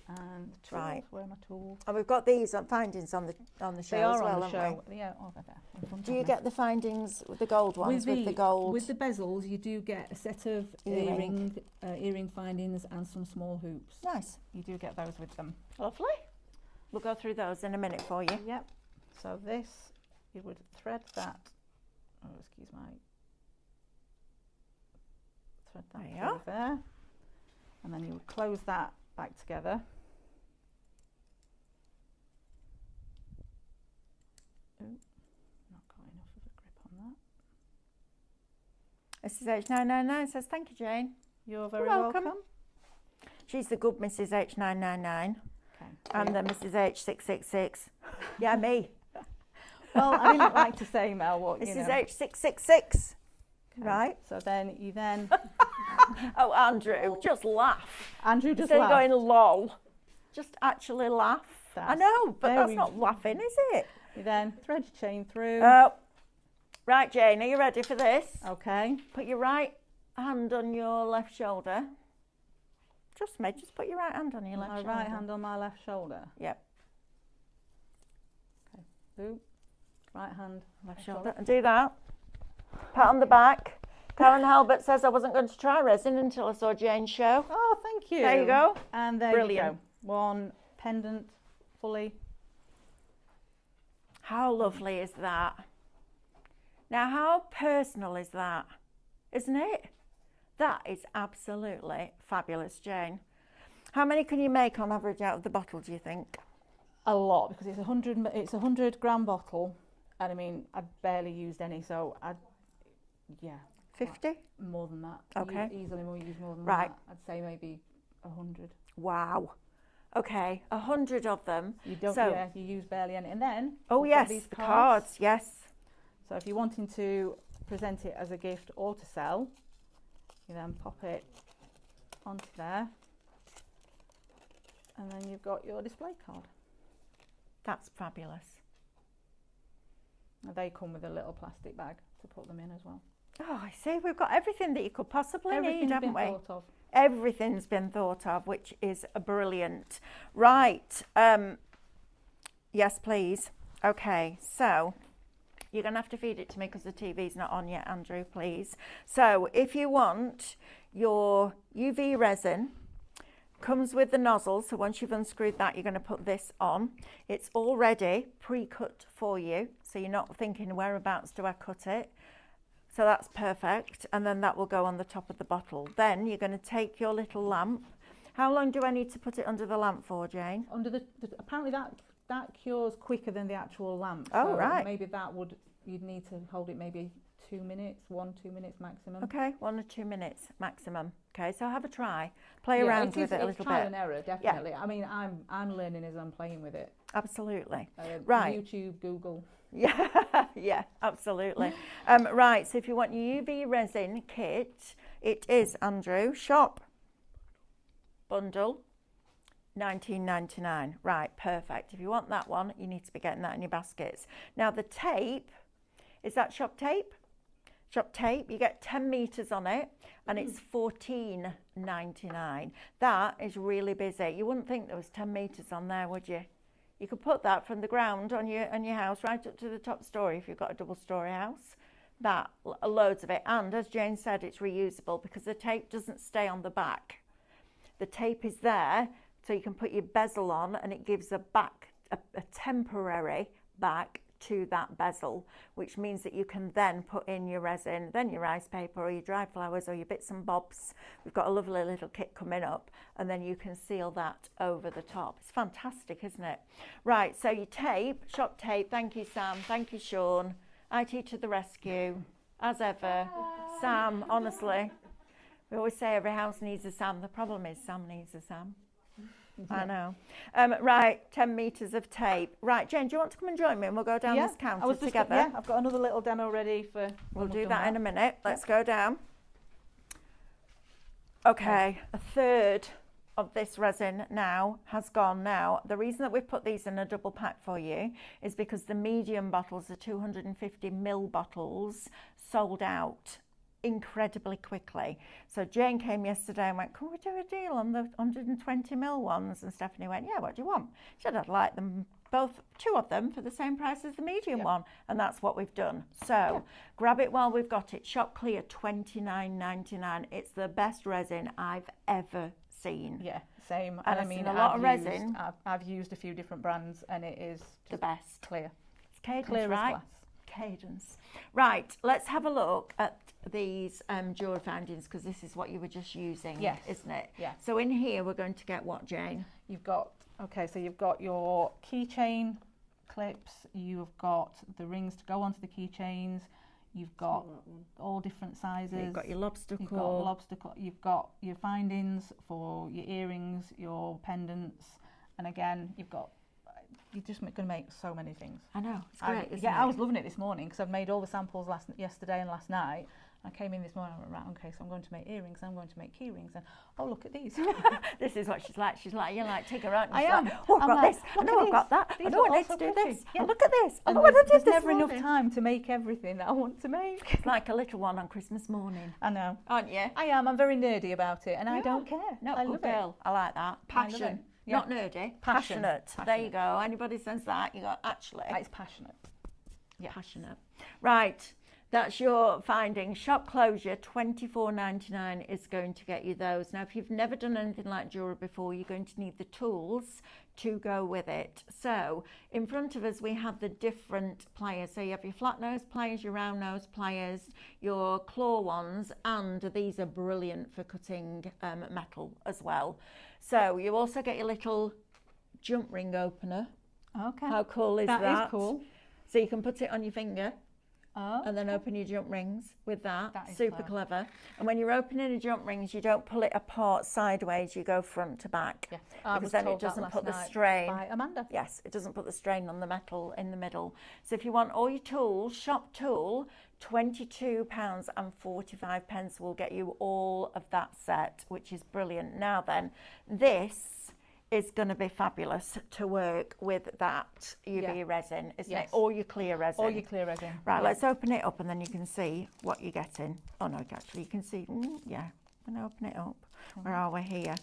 [SPEAKER 2] And tools.
[SPEAKER 1] Right.
[SPEAKER 2] Where are my tools?
[SPEAKER 1] And we've got these findings on the show
[SPEAKER 2] They are
[SPEAKER 1] as well,
[SPEAKER 2] on the
[SPEAKER 1] haven't
[SPEAKER 2] show. Yeah, oh, they're there. In front
[SPEAKER 1] we? Do
[SPEAKER 2] of
[SPEAKER 1] you
[SPEAKER 2] me.
[SPEAKER 1] get the findings with the gold ones, with the gold?
[SPEAKER 2] With the bezels, you do get a set of earring findings and some small hoops.
[SPEAKER 1] Nice.
[SPEAKER 2] You do get those with them.
[SPEAKER 1] Lovely. We'll go through those in a minute for you.
[SPEAKER 2] Yep. So this, you would thread that. Oh, excuse my. Thread that
[SPEAKER 1] There you are.
[SPEAKER 2] through there, and then you would close that back together. Ooh, not got enough of a grip on that.
[SPEAKER 1] Mrs H999 says, thank you, Jane.
[SPEAKER 2] You're very
[SPEAKER 1] welcome.
[SPEAKER 2] welcome.
[SPEAKER 1] She's the good Mrs H999.
[SPEAKER 2] Okay.
[SPEAKER 1] And the Mrs H666. Yeah, me.
[SPEAKER 2] Well, I didn't like to say, Mel, what you
[SPEAKER 1] Mrs
[SPEAKER 2] know.
[SPEAKER 1] H666.
[SPEAKER 2] Okay.
[SPEAKER 1] Right.
[SPEAKER 2] So then you then.
[SPEAKER 1] Oh, Andrew, just laugh.
[SPEAKER 2] Andrew just
[SPEAKER 1] Instead of
[SPEAKER 2] laughed.
[SPEAKER 1] going lol, just actually laugh. I
[SPEAKER 2] That's
[SPEAKER 1] know, but that's
[SPEAKER 2] very-
[SPEAKER 1] not laughing, is it?
[SPEAKER 2] You then thread your chain through.
[SPEAKER 1] Oh. Right, Jane, are you ready for this?
[SPEAKER 2] Okay.
[SPEAKER 1] Put your right hand on your left shoulder. Trust me, just put your right hand on your left
[SPEAKER 2] My
[SPEAKER 1] shoulder.
[SPEAKER 2] right hand on my left shoulder.
[SPEAKER 1] Yep,
[SPEAKER 2] Okay. Loop. Right hand.
[SPEAKER 1] left shoulder. And do that. Pat on the back. Karen Halbert says I wasn't going to try resin until I saw Jane's show.
[SPEAKER 2] Oh, thank you.
[SPEAKER 1] There you go.
[SPEAKER 2] And there
[SPEAKER 1] Brilliant.
[SPEAKER 2] you go. One pendant fully.
[SPEAKER 1] How lovely is that? Now, how personal is that? Isn't it? That is absolutely fabulous, Jane. How many can you make on average out of the bottle, do you think?
[SPEAKER 2] A lot, because it's a 100 gram bottle, and I mean I barely used any, so yeah,
[SPEAKER 1] 50?
[SPEAKER 2] more than that.
[SPEAKER 1] Okay.
[SPEAKER 2] Easily more use more than
[SPEAKER 1] Right.
[SPEAKER 2] that. I'd say maybe 100.
[SPEAKER 1] Wow. Okay, 100 of them.
[SPEAKER 2] You don't.
[SPEAKER 1] So-
[SPEAKER 2] Yeah, you use barely any, and then
[SPEAKER 1] Oh
[SPEAKER 2] you've got
[SPEAKER 1] yes,
[SPEAKER 2] these
[SPEAKER 1] the cards, yes.
[SPEAKER 2] So if you're wanting to present it as a gift or to sell, you then pop it onto there, and then you've got your display card.
[SPEAKER 1] That's fabulous.
[SPEAKER 2] And they come with a little plastic bag to put them in as well.
[SPEAKER 1] Oh, I see, we've got everything that you could possibly need,
[SPEAKER 2] Everything's
[SPEAKER 1] haven't
[SPEAKER 2] been
[SPEAKER 1] we?
[SPEAKER 2] thought of.
[SPEAKER 1] Everything's been thought of, which is brilliant. Right, yes please. Okay, so you're going to have to feed it to me because the TV's not on yet, Andrew, please. So if you want your UV resin, comes with the nozzle, so once you've unscrewed that, you're going to put this on. It's already pre-cut for you, so you're not thinking whereabouts do I cut it. So that's perfect, and then that will go on the top of the bottle. Then you're going to take your little lamp. How long do I need to put it under the lamp for, Jane?
[SPEAKER 2] Under the apparently that cures quicker than the actual lamp.
[SPEAKER 1] Oh,
[SPEAKER 2] so
[SPEAKER 1] right.
[SPEAKER 2] Maybe that would, you'd need to hold it maybe 2 minutes, 1-2 minutes maximum.
[SPEAKER 1] Okay, 1 or 2 minutes maximum. Okay, so have a try. Play around with it a little
[SPEAKER 2] trial
[SPEAKER 1] bit.
[SPEAKER 2] and error, definitely. I mean, I'm learning as I'm playing with it.
[SPEAKER 1] Absolutely. Right.
[SPEAKER 2] YouTube, Google.
[SPEAKER 1] Yeah, yeah, absolutely. Right, so if you want your UV resin kit, it is, Andrew, shop bundle $19.99. Right, perfect. If you want that one, you need to be getting that in your baskets. Now the tape, is that shop tape? Shop tape, you get 10 meters on it and it's $14.99. That is really busy. You wouldn't think there was 10 meters on there, would you? You could put that from the ground on your house right up to the top story if you've got a double story house. That, loads of it. And as Jane said, it's reusable because the tape doesn't stay on the back. The tape is there so you can put your bezel on and it gives a temporary back to that bezel, which means that you can then put in your resin, then your rice paper or your dried flowers or your bits and bobs. We've got a lovely little kit coming up and then you can seal that over the top. It's fantastic, isn't it? Right, so your tape, shop tape, thank you Sam, thank you Sean, IT to the rescue, as ever. Sam, honestly, we always say every house needs a Sam, the problem is Sam needs a Sam. I know. Right, 10 meters of tape. Right, Jane, do you want to come and join me and we'll go down this counter together?
[SPEAKER 2] Yeah, I've got another little demo ready for.
[SPEAKER 1] We'll do that in a minute. Let's go down. Okay, a third of this resin now has gone now. The reason that we've put these in a double pack for you is because the medium bottles, the 250ml bottles, sold out incredibly quickly. So Jane came yesterday and went, can we do a deal on the 120ml ones? And Stephanie went, yeah, what do you want? She said, I'd like them both, 2 of them for the same price as the medium one. And that's what we've done. So grab it while we've got it. Shop Clear, $29.99. It's the best resin I've ever seen.
[SPEAKER 2] Yeah, same.
[SPEAKER 1] And I mean, a lot of resin.
[SPEAKER 2] I've used a few different brands and it is
[SPEAKER 1] the best.
[SPEAKER 2] Clear.
[SPEAKER 1] It's Cadence,
[SPEAKER 2] clear
[SPEAKER 1] right?
[SPEAKER 2] as glass.
[SPEAKER 1] Cadence. Right, let's have a look at these jewellery findings because this is what you were just using, isn't it?
[SPEAKER 2] Yeah.
[SPEAKER 1] So in here we're going to get what, Jane?
[SPEAKER 2] You've got, so you've got your keychain clips, you've got the rings to go onto the keychains, you've got all different sizes.
[SPEAKER 1] You've got your lobster
[SPEAKER 2] claw. You've got your findings for your earrings, your pendants, and again, you're just going to make so many things.
[SPEAKER 1] I know, it's great, isn't it?
[SPEAKER 2] I was loving it this morning because I've made all the samples yesterday and last night. I came in this morning and went, right, okay, so I'm going to make earrings, I'm going to make key rings, and oh, look at these.
[SPEAKER 1] This is what she's like. She's like, you're like Tigger, aren't you?
[SPEAKER 2] I am.
[SPEAKER 1] Like, oh, I've got this. I know I've got that. I know I need to do this.
[SPEAKER 2] Yeah.
[SPEAKER 1] Oh, look at this.
[SPEAKER 2] And
[SPEAKER 1] oh, what I did
[SPEAKER 2] there's
[SPEAKER 1] this
[SPEAKER 2] never
[SPEAKER 1] morning.
[SPEAKER 2] enough time to make everything that I want to make.
[SPEAKER 1] It's like a little one on Christmas morning.
[SPEAKER 2] I know.
[SPEAKER 1] Aren't you?
[SPEAKER 2] I am. I'm very nerdy about it, and I don't care.
[SPEAKER 1] No,
[SPEAKER 2] I
[SPEAKER 1] good
[SPEAKER 2] love
[SPEAKER 1] girl.
[SPEAKER 2] it.
[SPEAKER 1] I like that. Passion.
[SPEAKER 2] Yeah.
[SPEAKER 1] Not nerdy. Passionate. There you go. Anybody says that, you go, actually.
[SPEAKER 2] It's passionate.
[SPEAKER 1] Yeah. Passionate. Right. That's your finding. Shop closure, $24.99 is going to get you those. Now, if you've never done anything like jewellery before, you're going to need the tools to go with it. So in front of us, we have the different pliers. So you have your flat nose pliers, your round nose pliers, your claw ones, and these are brilliant for cutting metal as well. So you also get your little jump ring opener.
[SPEAKER 2] Okay.
[SPEAKER 1] How cool is that?
[SPEAKER 2] That is cool.
[SPEAKER 1] So you can put it on your finger.
[SPEAKER 2] Oh,
[SPEAKER 1] and then open your jump rings with that.
[SPEAKER 2] That is
[SPEAKER 1] super clever. And when you're opening the jump rings, you don't pull it apart sideways, you go front to back.
[SPEAKER 2] Yes,
[SPEAKER 1] because then it doesn't put the strain.
[SPEAKER 2] By Amanda.
[SPEAKER 1] Yes, it doesn't put the strain on the metal in the middle. So if you want all your tools, shop tool, £22.45 will get you all of that set, which is brilliant. Now then, this is going to be fabulous to work with that UV resin, isn't it? Or your clear resin.
[SPEAKER 2] Or your clear resin.
[SPEAKER 1] Right, let's open it up and then you can see what you're getting. Oh no, actually you can see, I'm going to open it up. Where are we here?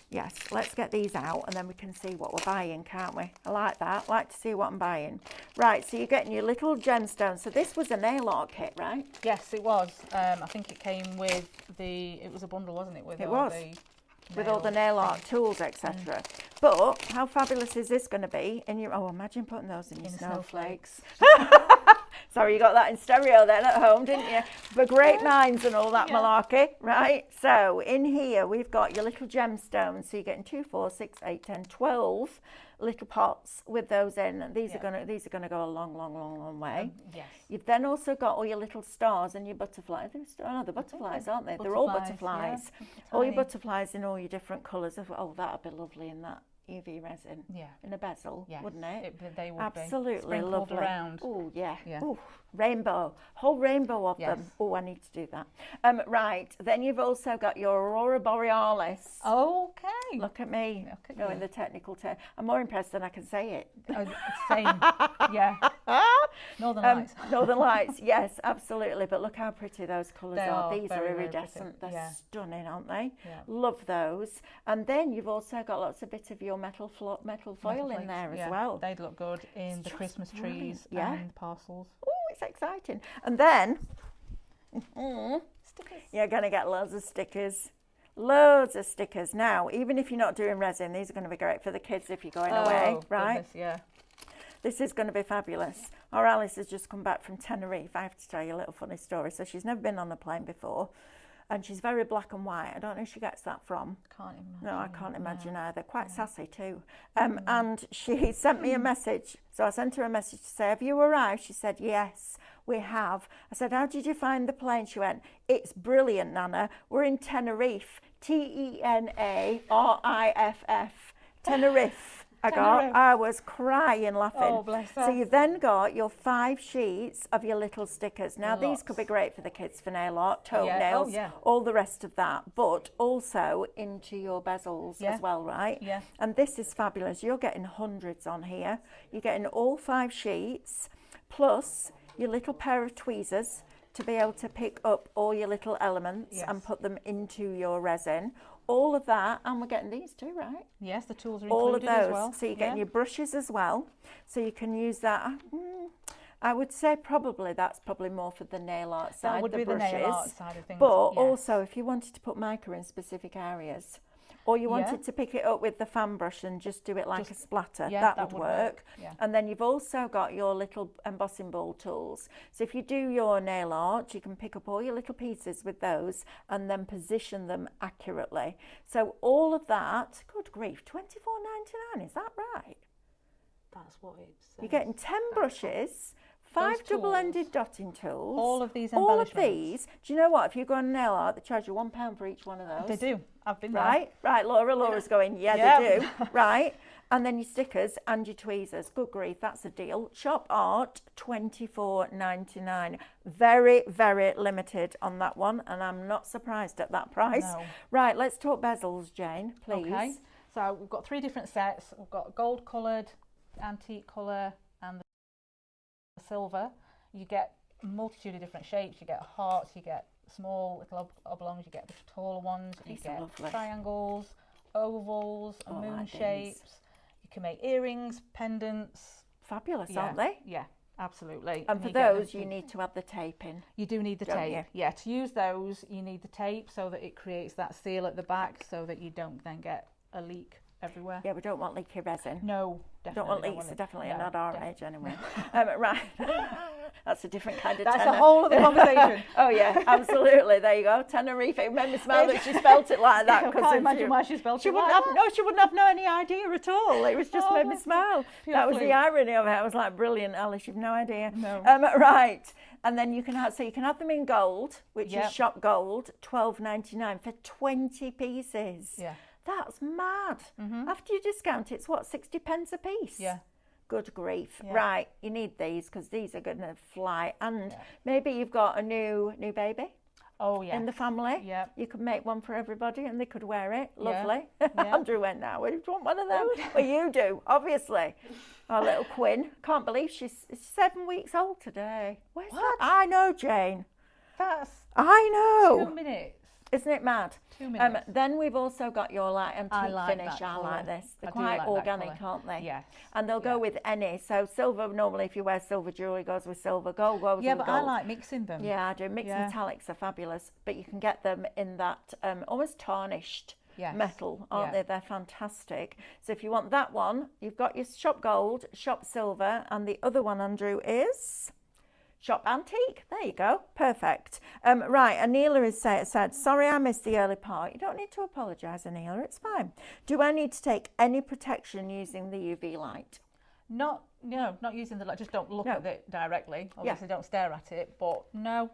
[SPEAKER 1] Yes, let's get these out and then we can see what we're buying, can't we? I like that, I like to see what I'm buying. Right, so you're getting your little gemstones. So this was a nail art kit, right?
[SPEAKER 2] Yes, it was. I think it came with it was a bundle, wasn't it? With
[SPEAKER 1] all the nail art tools, etc. But how fabulous is this going to be? And imagine putting those in your snowflakes. Sorry, you got that in stereo then at home, didn't you? For great minds and all that malarkey, right? So in here we've got your little gemstones. So you're getting 2, 4, 6, 8, 10, 12 little pots with those in. And these are gonna go a long way.
[SPEAKER 2] Yes.
[SPEAKER 1] You've then also got all your little stars and your butterflies. Oh, the butterflies, aren't they? They're all butterflies.
[SPEAKER 2] Yeah.
[SPEAKER 1] All your butterflies in all your different colours. Oh, that'd be lovely in that UV resin.
[SPEAKER 2] Yeah.
[SPEAKER 1] In a bezel, wouldn't it?
[SPEAKER 2] They would
[SPEAKER 1] absolutely
[SPEAKER 2] be
[SPEAKER 1] lovely.
[SPEAKER 2] Around.
[SPEAKER 1] Oh yeah.
[SPEAKER 2] Yeah.
[SPEAKER 1] Oh, rainbow, whole rainbow of them. Oh, I need to do that. Right. Then you've also got your Aurora Borealis.
[SPEAKER 2] Okay.
[SPEAKER 1] Look at me.
[SPEAKER 2] Look at
[SPEAKER 1] knowing the technical term. I'm more impressed than I can say it.
[SPEAKER 2] Same. Yeah. Northern Lights.
[SPEAKER 1] Northern Lights. Yes, absolutely. But look how pretty those colours are. These
[SPEAKER 2] very,
[SPEAKER 1] are iridescent. They're stunning, aren't they?
[SPEAKER 2] Yeah.
[SPEAKER 1] Love those. And then you've also got lots of bits of your metal foil in there as well.
[SPEAKER 2] They'd look good in the Christmas trees and parcels.
[SPEAKER 1] Oh, it's exciting. And then
[SPEAKER 2] Stickers.
[SPEAKER 1] you're going to get loads of stickers. Loads of stickers. Now, even if you're not doing resin, these are going to be great for the kids if you're going away, right?
[SPEAKER 2] Goodness, yeah.
[SPEAKER 1] This is going to be fabulous. Our Alice has just come back from Tenerife. I have to tell you a little funny story. So she's never been on a plane before. And she's very black and white. I don't know who she gets that from.
[SPEAKER 2] Can't imagine.
[SPEAKER 1] No, I can't imagine either. Quite sassy too. And she sent me a message. So I sent her a message to say, have you arrived? She said, yes, we have. I said, how did you find the plane? She went, it's brilliant, Nana. We're in Tenerife. Teneriff. Tenerife. I was crying laughing.
[SPEAKER 2] Oh, bless her.
[SPEAKER 1] So you've then got your 5 sheets of your little stickers. Now these could be great for the kids for nail art, toenails, all the rest of that, but also into your bezels as well, right?
[SPEAKER 2] Yeah.
[SPEAKER 1] And this is fabulous. You're getting hundreds on here. You're getting all 5 sheets plus your little pair of tweezers to be able to pick up all your little elements and put them into your resin. All of that, and we're getting these too, right?
[SPEAKER 2] Yes, the tools are
[SPEAKER 1] all
[SPEAKER 2] included
[SPEAKER 1] of those.
[SPEAKER 2] as well.
[SPEAKER 1] So you're getting your brushes as well. So you can use that. I would say that's probably more for the nail art side.
[SPEAKER 2] That would be
[SPEAKER 1] brushes.
[SPEAKER 2] the nail art side of things.
[SPEAKER 1] But also, if you wanted to put mica in specific areas, or you wanted to pick it up with the fan brush and just do it like a splatter, that would work.
[SPEAKER 2] Yeah.
[SPEAKER 1] And then you've also got your little embossing ball tools. So if you do your nail art, you can pick up all your little pieces with those and then position them accurately. So all of that, good grief, $24.99, is that right?
[SPEAKER 2] That's what it says.
[SPEAKER 1] You're getting 10 brushes, 5 double-ended dotting tools.
[SPEAKER 2] All of these
[SPEAKER 1] All
[SPEAKER 2] embellishments.
[SPEAKER 1] of these. Do you know what? If you go on nail art, they charge you £1 for each one of those.
[SPEAKER 2] They do. I've been there.
[SPEAKER 1] Right, Laura's going, they do. Right. And then your stickers and your tweezers. Good grief, that's a deal. Shop Art, $24.99. Very, very limited on that one, and I'm not surprised at that price.
[SPEAKER 2] No.
[SPEAKER 1] Right, let's talk bezels, Jane, please.
[SPEAKER 2] Okay. So we've got 3 different sets. We've got gold coloured, antique colour, and the silver. You get a multitude of different shapes. You get hearts, you get small little oblongs, you get the taller ones, you get triangles, ovals, moon shapes. You can make earrings, pendants.
[SPEAKER 1] Fabulous, aren't they?
[SPEAKER 2] Yeah, absolutely.
[SPEAKER 1] And for those, you need to have the tape in.
[SPEAKER 2] You do need the tape. Yeah, to use those, you need the tape so that it creates that seal at the back so that you don't then get a leak everywhere.
[SPEAKER 1] Yeah, we don't want leaky resin.
[SPEAKER 2] No, definitely
[SPEAKER 1] don't want leaks, definitely not our age anyway. Right. That's a different kind of
[SPEAKER 2] That's a whole other conversation.
[SPEAKER 1] Oh yeah, absolutely. There you go. Tenerife. It made me smile that she spelt it like that.
[SPEAKER 2] I can't imagine why she spelled it like that.
[SPEAKER 1] No, she wouldn't have any idea at all. It was just made me smile. That was the irony of it. I was like, brilliant, Alice. You've no idea.
[SPEAKER 2] No.
[SPEAKER 1] Right. And then you can have them in gold, which is shop gold, $12.99 for 20 pieces.
[SPEAKER 2] Yeah.
[SPEAKER 1] That's mad. After you discount, it's what, 60 pence a piece?
[SPEAKER 2] Yeah.
[SPEAKER 1] Good grief. Yeah. Right, you need these because these are going to fly. And maybe you've got a new baby.
[SPEAKER 2] Oh, yeah.
[SPEAKER 1] In the family.
[SPEAKER 2] Yeah.
[SPEAKER 1] You could make one for everybody and they could wear it. Lovely.
[SPEAKER 2] Yeah.
[SPEAKER 1] Andrew went, now, we want one of them. Well, you do, obviously. Our little Quinn. Can't believe she's 7 weeks old today. Where's that? I know, Jane. I know.
[SPEAKER 2] 2 minutes.
[SPEAKER 1] Isn't it mad?
[SPEAKER 2] 2 minutes.
[SPEAKER 1] Then we've also got your antique finish. I like this. They're quite organic, aren't they?
[SPEAKER 2] Yes.
[SPEAKER 1] And they'll go with any. So silver, normally if you wear silver jewellery, goes with silver. Gold goes with gold.
[SPEAKER 2] Yeah, but I like mixing them.
[SPEAKER 1] Yeah, I do. Mixed metallics are fabulous. But you can get them in that almost tarnished metal, aren't they? They're fantastic. So if you want that one, you've got your shop gold, shop silver, and the other one, Andrew, is Shop antique. There you go. Perfect. Right, Anila has said, sorry I missed the early part. You don't need to apologise, Anila. It's fine. Do I need to take any protection using the UV light?
[SPEAKER 2] Not using the light. Just don't look
[SPEAKER 1] No.
[SPEAKER 2] at it directly. Obviously, don't stare at it. But no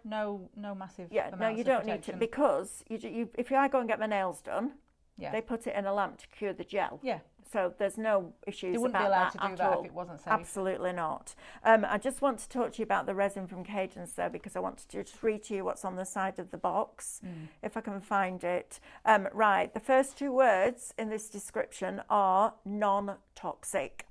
[SPEAKER 2] massive.
[SPEAKER 1] Yeah, no, you
[SPEAKER 2] of
[SPEAKER 1] don't need
[SPEAKER 2] protection.
[SPEAKER 1] to, because if I go and get my nails done,
[SPEAKER 2] Yeah.
[SPEAKER 1] they put it in a lamp to cure the gel.
[SPEAKER 2] Yeah.
[SPEAKER 1] So there's no issues
[SPEAKER 2] You wouldn't
[SPEAKER 1] about
[SPEAKER 2] be allowed
[SPEAKER 1] that
[SPEAKER 2] to do
[SPEAKER 1] at
[SPEAKER 2] that
[SPEAKER 1] all.
[SPEAKER 2] if it wasn't safe.
[SPEAKER 1] Absolutely not. I just want to talk to you about the resin from Cadence though, because I want to just read to you what's on the side of the box, if I can find it. Right, the first two words in this description are non-toxic.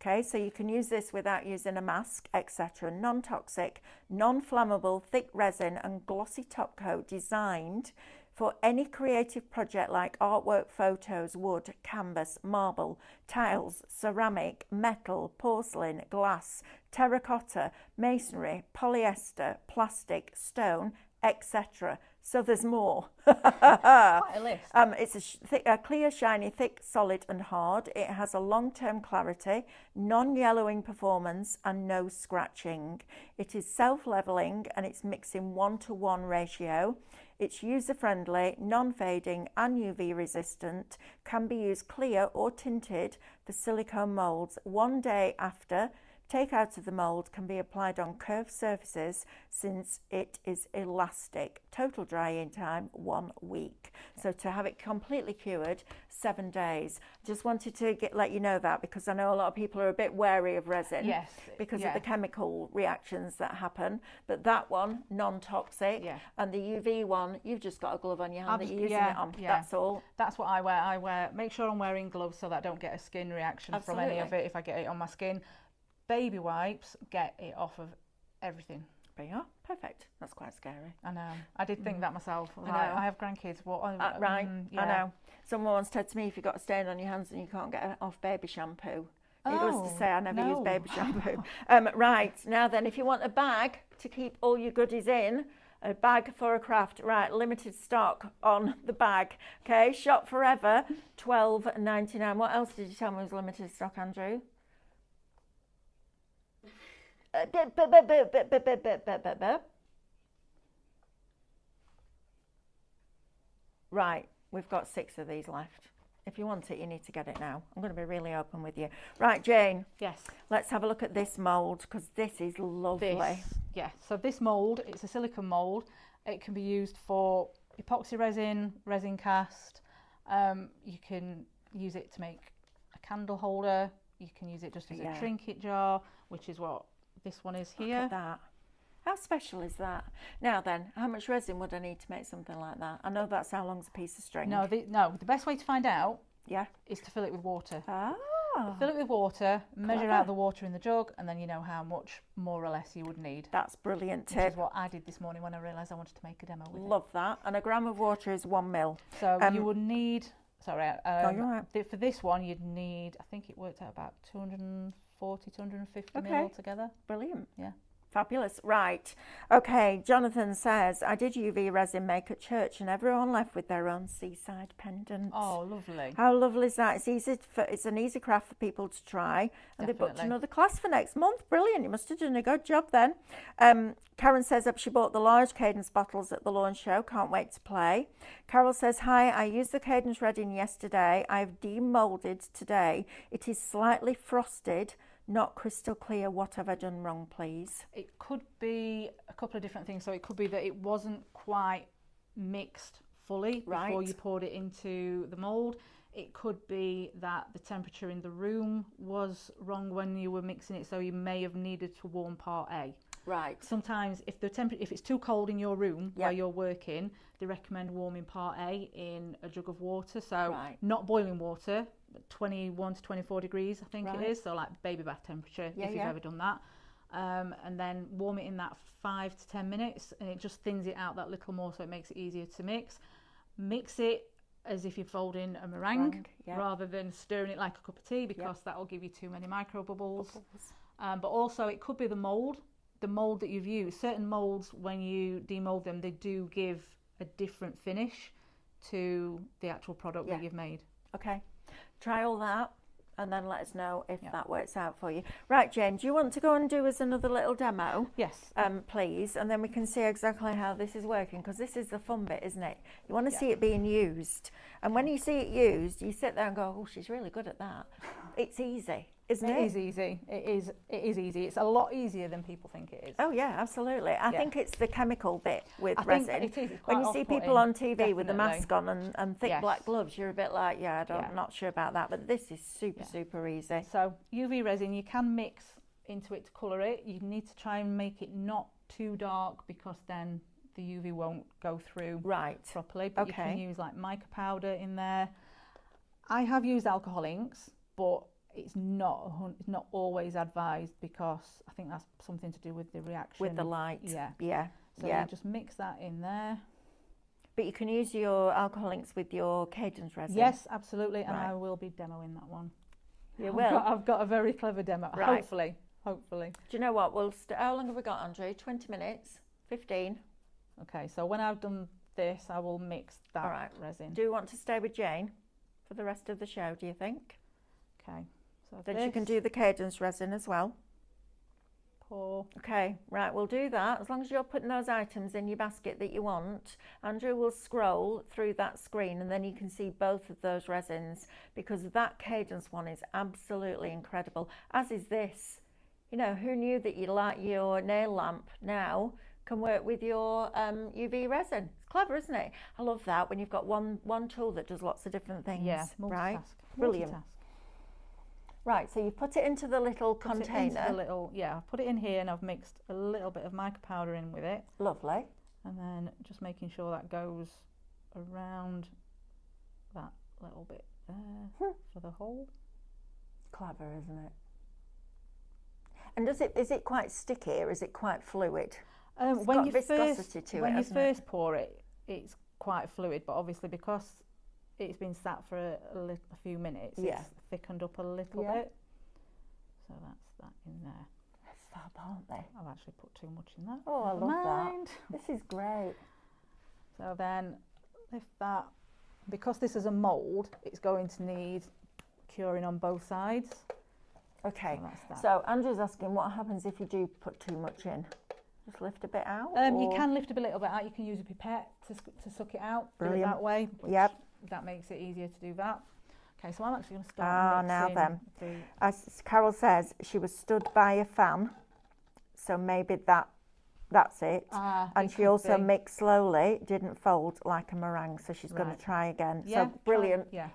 [SPEAKER 1] Okay, so you can use this without using a mask, etc. Non-toxic, non-flammable, thick resin and glossy top coat designed for any creative project like artwork, photos, wood, canvas, marble, tiles, ceramic, metal, porcelain, glass, terracotta, masonry, polyester, plastic, stone, etc. So there's more.
[SPEAKER 2] Quite a list.
[SPEAKER 1] It's a clear, shiny, thick, solid and hard. It has a long-term clarity, non-yellowing performance and no scratching. It is self-leveling and it's mixing 1:1 ratio. It's user-friendly, non-fading and UV resistant, can be used clear or tinted for silicone moulds. 1 day after take out of the mould, can be applied on curved surfaces since it is elastic. Total drying time 1 week. So to have it completely cured, 7 days. Just wanted to let you know that, because I know a lot of people are a bit wary of resin.
[SPEAKER 2] Yes.
[SPEAKER 1] Because of the chemical reactions that happen. But that one, non-toxic.
[SPEAKER 2] Yeah.
[SPEAKER 1] And the UV one, you've just got a glove on your hand that you're using
[SPEAKER 2] yeah,
[SPEAKER 1] it on.
[SPEAKER 2] yeah.
[SPEAKER 1] That's all.
[SPEAKER 2] That's what I wear. Make sure I'm wearing gloves so that I don't get a skin reaction from any of it if I get it on my skin. Baby wipes, get it off of everything.
[SPEAKER 1] There you are. Perfect. That's quite scary.
[SPEAKER 2] I know. I did think that myself.
[SPEAKER 1] I know.
[SPEAKER 2] I have grandkids.
[SPEAKER 1] Right.
[SPEAKER 2] Yeah.
[SPEAKER 1] I know. Someone once said to me, if you've got a stain on your hands and you can't get it off baby shampoo. Needless to say, I never use baby shampoo. Right. Now then, if you want a bag to keep all your goodies in, a bag for a craft. Right. Limited stock on the bag. Okay. Shop forever. $12.99. What else did you tell me was limited stock, Andrew? Right, we've got 6 of these left. If you want it, you need to get it now. I'm going to be really open with you. Right, Jane.
[SPEAKER 2] Yes.
[SPEAKER 1] Let's have a look at this mould, because this is lovely.
[SPEAKER 2] So this mould, it's a silicone mould. It can be used for epoxy resin, resin cast. You can use it to make a candle holder. You can use it just as a trinket jar, which is what this one is here.
[SPEAKER 1] Look at that. How special is that? Now then, how much resin would I need to make something like that? I know that's how long's a piece of string.
[SPEAKER 2] No, the best way to find out is to fill it with water.
[SPEAKER 1] Ah.
[SPEAKER 2] Fill it with water, measure out the water in the jug, and then you know how much more or less you would need.
[SPEAKER 1] That's brilliant tip.
[SPEAKER 2] Which is what I did this morning when I realised I wanted to make a demo with it.
[SPEAKER 1] Love that. And a gram of water is 1 ml.
[SPEAKER 2] So you would need,
[SPEAKER 1] you're right.
[SPEAKER 2] for this one you'd need, I think it worked out about 240, 250 ml altogether.
[SPEAKER 1] Brilliant.
[SPEAKER 2] Yeah.
[SPEAKER 1] Fabulous. Right. Okay. Jonathan says, I did UV resin make at church and everyone left with their own seaside pendant.
[SPEAKER 2] Oh, lovely.
[SPEAKER 1] How lovely is that? It's an easy craft for people to try. And they booked another class for next month. Brilliant. You must have done a good job then. Karen says she bought the large Cadence bottles at the launch show. Can't wait to play. Carol says, hi, I used the Cadence Resin yesterday. I've demolded today. It is slightly frosted, not crystal clear. What have I done wrong, please?
[SPEAKER 2] It could be a couple of different things. So it could be that it wasn't quite mixed fully before you poured it into the mould. It could be that the temperature in the room was wrong when you were mixing it, so you may have needed to warm part A.
[SPEAKER 1] Right.
[SPEAKER 2] Sometimes if it's too cold in your room where you're working, they recommend warming part A in a jug of water. So not boiling water, 21 to 24 degrees, I think it is. So like baby bath temperature, if you've ever done that. And then warm it in that 5 to 10 minutes, and it just thins it out that little more, so it makes it easier to mix. Mix it as if you're folding a meringue rather than stirring it like a cup of tea, because that will give you too many micro bubbles. But also it could be the mould that you've used. Certain moulds, when you demold them, they do give a different finish to the actual product that you've made.
[SPEAKER 1] Okay, try all that. and then let us know if
[SPEAKER 2] Yeah.
[SPEAKER 1] that works out for you. Right, Jane, do you want to go and do us another little demo?
[SPEAKER 2] Yes.
[SPEAKER 1] Please, and then we can see exactly how this is working, because this is the fun bit, isn't it? You want to
[SPEAKER 2] Yeah.
[SPEAKER 1] see it being used, and when you see it used, you sit there and go, oh, she's really good at that. It's easy, isn't it?
[SPEAKER 2] It is easy. It is easy. It's a lot easier than people think it is.
[SPEAKER 1] Oh yeah, absolutely. I
[SPEAKER 2] Yeah.
[SPEAKER 1] think it's the chemical bit with
[SPEAKER 2] I think
[SPEAKER 1] resin.
[SPEAKER 2] it is. It's
[SPEAKER 1] When
[SPEAKER 2] quite
[SPEAKER 1] you see
[SPEAKER 2] off-putting,
[SPEAKER 1] people on TV with the
[SPEAKER 2] definitely.
[SPEAKER 1] mask on and thick
[SPEAKER 2] Yes.
[SPEAKER 1] black gloves, you're a bit like, yeah,
[SPEAKER 2] Yeah.
[SPEAKER 1] not sure about that. But this is super,
[SPEAKER 2] Yeah.
[SPEAKER 1] super easy.
[SPEAKER 2] So UV resin, you can mix into it to colour it. You need to try and make it not too dark, because then the UV won't go through
[SPEAKER 1] Right.
[SPEAKER 2] properly. But
[SPEAKER 1] Okay.
[SPEAKER 2] you can use like mica powder in there. I have used alcohol inks, but it's not always advised, because I think that's something to do with the reaction.
[SPEAKER 1] With the light.
[SPEAKER 2] Yeah.
[SPEAKER 1] Yeah.
[SPEAKER 2] So
[SPEAKER 1] Yeah.
[SPEAKER 2] you just mix that in there.
[SPEAKER 1] But you can use your alcohol inks with your Cadence resin.
[SPEAKER 2] Yes, absolutely, and
[SPEAKER 1] Right.
[SPEAKER 2] I will be demoing that one.
[SPEAKER 1] You will.
[SPEAKER 2] I've got a very clever demo.
[SPEAKER 1] Right.
[SPEAKER 2] Hopefully.
[SPEAKER 1] Do you know what? How long have we got, Andrew? 20 minutes? 15?
[SPEAKER 2] Okay, so when I've done this, I will mix that
[SPEAKER 1] All right.
[SPEAKER 2] resin.
[SPEAKER 1] Do you want to stay with Jane for the rest of the show, do you think?
[SPEAKER 2] Okay, so
[SPEAKER 1] Then
[SPEAKER 2] this,
[SPEAKER 1] she can do the Cadence resin as well.
[SPEAKER 2] pour.
[SPEAKER 1] Okay, right, we'll do that. As long as you're putting those items in your basket that you want, Andrew will scroll through that screen, and then you can see both of those resins, because that Cadence one is absolutely incredible, as is this. You know, who knew that your nail lamp now can work with your UV resin? It's clever, isn't it? I love that, when you've got one tool that does lots of different things.
[SPEAKER 2] Yeah,
[SPEAKER 1] right?
[SPEAKER 2] multitask.
[SPEAKER 1] Brilliant.
[SPEAKER 2] Multitask.
[SPEAKER 1] Right, so you put it into the little
[SPEAKER 2] Put it
[SPEAKER 1] container.
[SPEAKER 2] into the little, yeah, I've put it in here, and I've mixed a little bit of mica powder in with it,
[SPEAKER 1] Lovely.
[SPEAKER 2] and then just making sure that goes around that little bit there for the hole.
[SPEAKER 1] Clever, isn't it? And is it quite sticky, or is it quite fluid? It's
[SPEAKER 2] When
[SPEAKER 1] got
[SPEAKER 2] you
[SPEAKER 1] viscosity to it, hasn't it?
[SPEAKER 2] first pour it, it's quite fluid, but obviously because it's been sat for a few minutes,
[SPEAKER 1] Yeah.
[SPEAKER 2] it's thickened up a little
[SPEAKER 1] Yeah.
[SPEAKER 2] bit. So that's that in there.
[SPEAKER 1] Let's stop, aren't they?
[SPEAKER 2] I've actually put too much in that.
[SPEAKER 1] Oh, I
[SPEAKER 2] Never
[SPEAKER 1] love
[SPEAKER 2] mind.
[SPEAKER 1] that. This is great.
[SPEAKER 2] So then lift that. Because this is a mould, it's going to need curing on both sides.
[SPEAKER 1] Okay.
[SPEAKER 2] So that's that.
[SPEAKER 1] So Andrew's asking, what happens if you do put too much in? Just lift a bit out?
[SPEAKER 2] You
[SPEAKER 1] or-
[SPEAKER 2] can lift a little bit out. You can use a pipette to suck it out. Do it
[SPEAKER 1] Brilliant.
[SPEAKER 2] that way. Which
[SPEAKER 1] Yep.
[SPEAKER 2] That makes it easier to do that. Okay, so I'm actually going to
[SPEAKER 1] Ah,
[SPEAKER 2] start
[SPEAKER 1] now
[SPEAKER 2] mixing
[SPEAKER 1] then. As Carol says, she was stood by a fan, so maybe that's it. And she also mixed slowly, didn't fold like a meringue, so she's going
[SPEAKER 2] Right.
[SPEAKER 1] to try again.
[SPEAKER 2] Yeah,
[SPEAKER 1] So brilliant.
[SPEAKER 2] Yeah.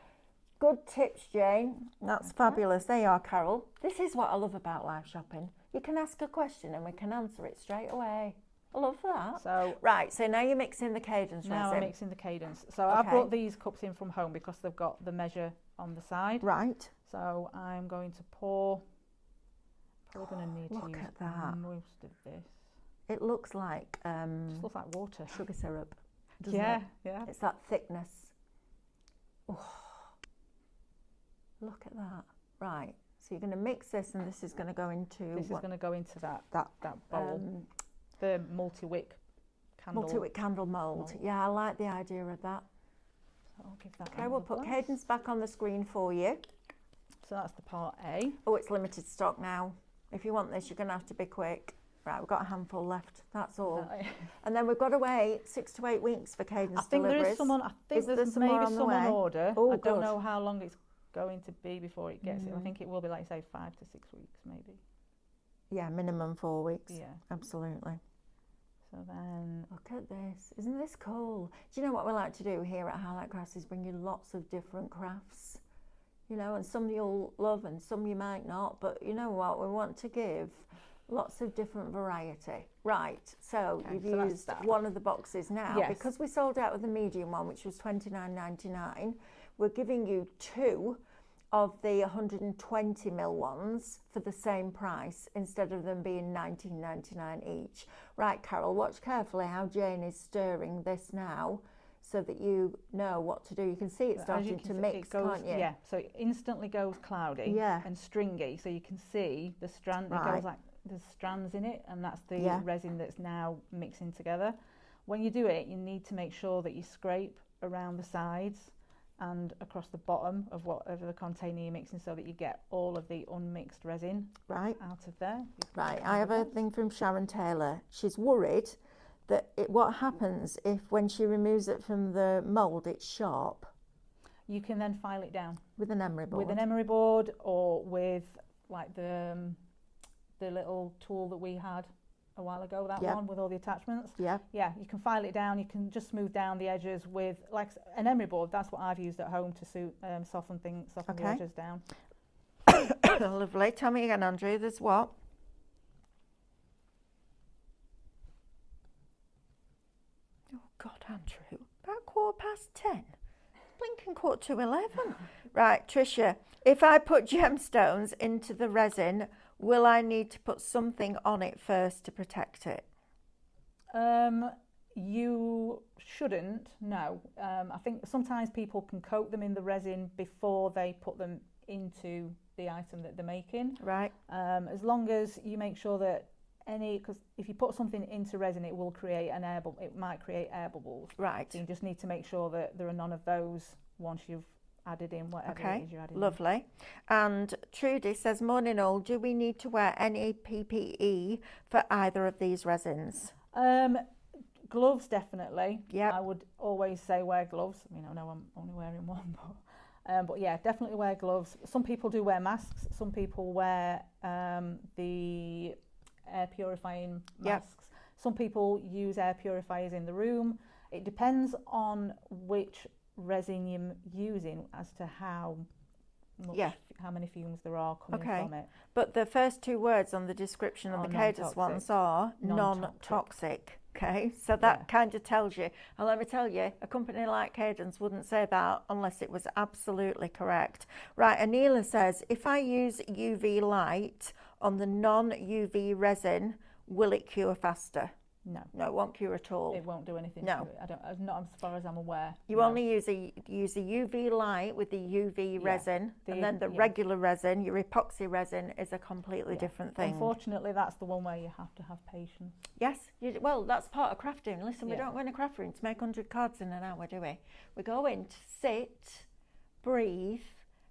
[SPEAKER 1] Good tips, Jane. That's fabulous. There you are, Carol. This is what I love about live shopping. You can ask a question and we can answer it straight away. I love that.
[SPEAKER 2] So
[SPEAKER 1] Right, so now you're mixing the Cadence
[SPEAKER 2] now
[SPEAKER 1] resin.
[SPEAKER 2] I'm mixing the Cadence. So I
[SPEAKER 1] Okay.
[SPEAKER 2] brought these cups in from home because they've got the measure on the side.
[SPEAKER 1] Right.
[SPEAKER 2] So I'm going to pour. Probably going to need
[SPEAKER 1] Look
[SPEAKER 2] to use
[SPEAKER 1] at that.
[SPEAKER 2] most of this.
[SPEAKER 1] It looks like
[SPEAKER 2] Just looks like water.
[SPEAKER 1] sugar syrup, doesn't
[SPEAKER 2] Yeah,
[SPEAKER 1] it?
[SPEAKER 2] yeah.
[SPEAKER 1] It's that thickness. Oh, look at that. Right, so you're going to mix this, and this is going to go into
[SPEAKER 2] This is going to go into that
[SPEAKER 1] that
[SPEAKER 2] bowl. The multi-wick candle.
[SPEAKER 1] multi-wick candle mould. Yeah, I like the idea of that.
[SPEAKER 2] So I'll give that
[SPEAKER 1] Okay, we'll put
[SPEAKER 2] glance.
[SPEAKER 1] Cadence back on the screen for you.
[SPEAKER 2] So that's the part A.
[SPEAKER 1] Oh, it's limited stock now. If you want this, you're going to have to be quick. Right, we've got a handful left. That's all. And then we've got to wait 6 to 8 weeks for Cadence
[SPEAKER 2] I think
[SPEAKER 1] deliveries.
[SPEAKER 2] there is someone. I think
[SPEAKER 1] Is there
[SPEAKER 2] there's
[SPEAKER 1] some more
[SPEAKER 2] maybe
[SPEAKER 1] on the
[SPEAKER 2] some on
[SPEAKER 1] way?
[SPEAKER 2] order.
[SPEAKER 1] Oh,
[SPEAKER 2] I
[SPEAKER 1] good.
[SPEAKER 2] don't know how long it's going to be before it gets it. I think it will be, like say, 5 to 6 weeks, maybe.
[SPEAKER 1] Yeah, minimum 4 weeks.
[SPEAKER 2] Yeah.
[SPEAKER 1] Absolutely.
[SPEAKER 2] So then,
[SPEAKER 1] Look at this. Isn't this cool? Do you know what we like to do here at Highlight Crafts is bring you lots of different crafts. You know, and some you'll love and some you might not. But you know what? We want to give lots of different variety. Right, so
[SPEAKER 2] Okay,
[SPEAKER 1] you've
[SPEAKER 2] so that's
[SPEAKER 1] used
[SPEAKER 2] that.
[SPEAKER 1] one of the boxes now.
[SPEAKER 2] Yes.
[SPEAKER 1] Because we sold out of the medium one, which was $29.99, we're giving you 2 of the 120ml ones for the same price instead of them being $19.99 each. Right, Carol, watch carefully how Jane is stirring this now so that you know what to do. You can see it
[SPEAKER 2] as you
[SPEAKER 1] starting
[SPEAKER 2] can
[SPEAKER 1] to
[SPEAKER 2] see,
[SPEAKER 1] mix,
[SPEAKER 2] it goes,
[SPEAKER 1] can't you?
[SPEAKER 2] yeah. So it instantly goes cloudy
[SPEAKER 1] Yeah.
[SPEAKER 2] and stringy. So you can see the strand. It
[SPEAKER 1] Right.
[SPEAKER 2] goes like there's strands in it, and that's the
[SPEAKER 1] Yeah.
[SPEAKER 2] resin that's now mixing together. When you do it, you need to make sure that you scrape around the sides and across the bottom of whatever the container you're mixing, so that you get all of the unmixed resin out of there.
[SPEAKER 1] Right, I have a thing from Sharon Taylor. She's worried that what happens if when she removes it from the mould it's sharp.
[SPEAKER 2] You can then file it down
[SPEAKER 1] with an emery board.
[SPEAKER 2] With an emery board, or with like the little tool that we had a while ago, that one with all the attachments. Yeah, you can file it down. You can just smooth down the edges with like an emery board. That's what I've used at home to soften the edges down.
[SPEAKER 1] Lovely. Tell me again, Andrew. There's what? Oh God, Andrew. About 10:15. Blinking 11:15. Right, Tricia. If I put gemstones into the resin, will I need to put something on it first to protect it?
[SPEAKER 2] You shouldn't, no. I think sometimes people can coat them in the resin before they put them into the item that they're making.
[SPEAKER 1] Right.
[SPEAKER 2] As long as you make sure that because if you put something into resin, it will create it might create air bubbles.
[SPEAKER 1] Right.
[SPEAKER 2] So you just need to make sure that there are none of those once you've added in whatever it is you're adding.
[SPEAKER 1] Lovely. And Trudy says, morning all, do we need to wear any PPE for either of these resins?
[SPEAKER 2] Gloves, definitely.
[SPEAKER 1] Yeah.
[SPEAKER 2] I would always say wear gloves. I mean, I know I'm only wearing one, but yeah, definitely wear gloves. Some people do wear masks. Some people wear the air purifying masks. Some people use air purifiers in the room. It depends on which resin you're using as to how many fumes there are coming from it.
[SPEAKER 1] But the first two words on the description of the Cadence ones are non-toxic. Okay, so that kind of tells you. And let me tell you, a company like Cadence wouldn't say that unless it was absolutely correct. Right, Anila says, if I use UV light on the non-UV resin, will it cure faster?
[SPEAKER 2] No.
[SPEAKER 1] No, it won't cure at all.
[SPEAKER 2] It won't do anything
[SPEAKER 1] to
[SPEAKER 2] it. Not as far as I'm aware.
[SPEAKER 1] You only use a UV light with the UV resin, and then the regular resin, your epoxy resin, is a completely different thing.
[SPEAKER 2] Unfortunately, that's the one where you have to have patience.
[SPEAKER 1] Yes, well, that's part of crafting. Listen, we don't go in a craft room to make 100 cards in an hour, do we? We go in to sit, breathe,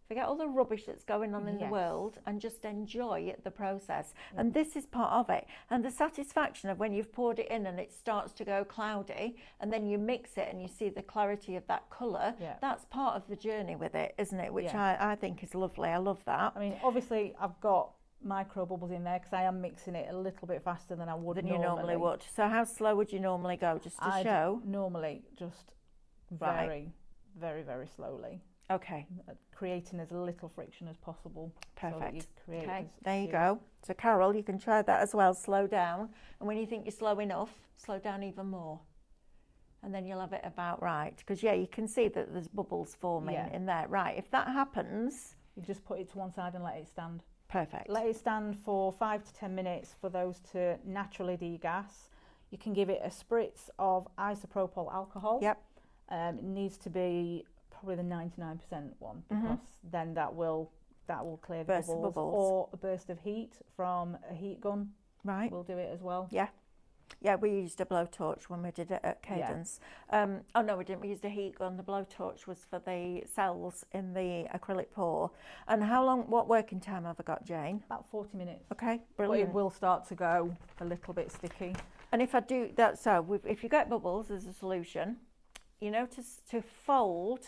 [SPEAKER 1] forget all the rubbish that's going on in the world, and just enjoy the process. And this is part of it. And the satisfaction of when you've poured it in and it starts to go cloudy, and then you mix it and you see the clarity of that colour, that's part of the journey with it, isn't it? Which I think is lovely. I love that.
[SPEAKER 2] I mean, obviously, I've got micro bubbles in there because I am mixing it a little bit faster than I would
[SPEAKER 1] you normally would. So how slow would you normally go, just to show?
[SPEAKER 2] Normally just very, very, very slowly.
[SPEAKER 1] Okay.
[SPEAKER 2] Creating as little friction as possible.
[SPEAKER 1] Perfect. There you go. So Carol, you can try that as well. Slow down. And when you think you're slow enough, slow down even more. And then you'll have it about right. Because, you can see that there's bubbles forming in there. Right. If that happens,
[SPEAKER 2] you just put it to one side and let it stand.
[SPEAKER 1] Perfect.
[SPEAKER 2] Let it stand for 5 to 10 minutes for those to naturally degas. You can give it a spritz of isopropyl alcohol.
[SPEAKER 1] Yep.
[SPEAKER 2] It needs to be probably the 99% one, because then that will clear the bubbles. Or a burst of heat from a heat gun will do it as well.
[SPEAKER 1] Yeah, we used a blowtorch when we did it at Cadence. Oh no, we didn't. We used a heat gun. The blowtorch was for the cells in the acrylic pour. And what working time have I got, Jane?
[SPEAKER 2] About 40 minutes.
[SPEAKER 1] Okay, brilliant.
[SPEAKER 2] But it will start to go a little bit sticky.
[SPEAKER 1] And if I do that, if you get bubbles as a solution, to fold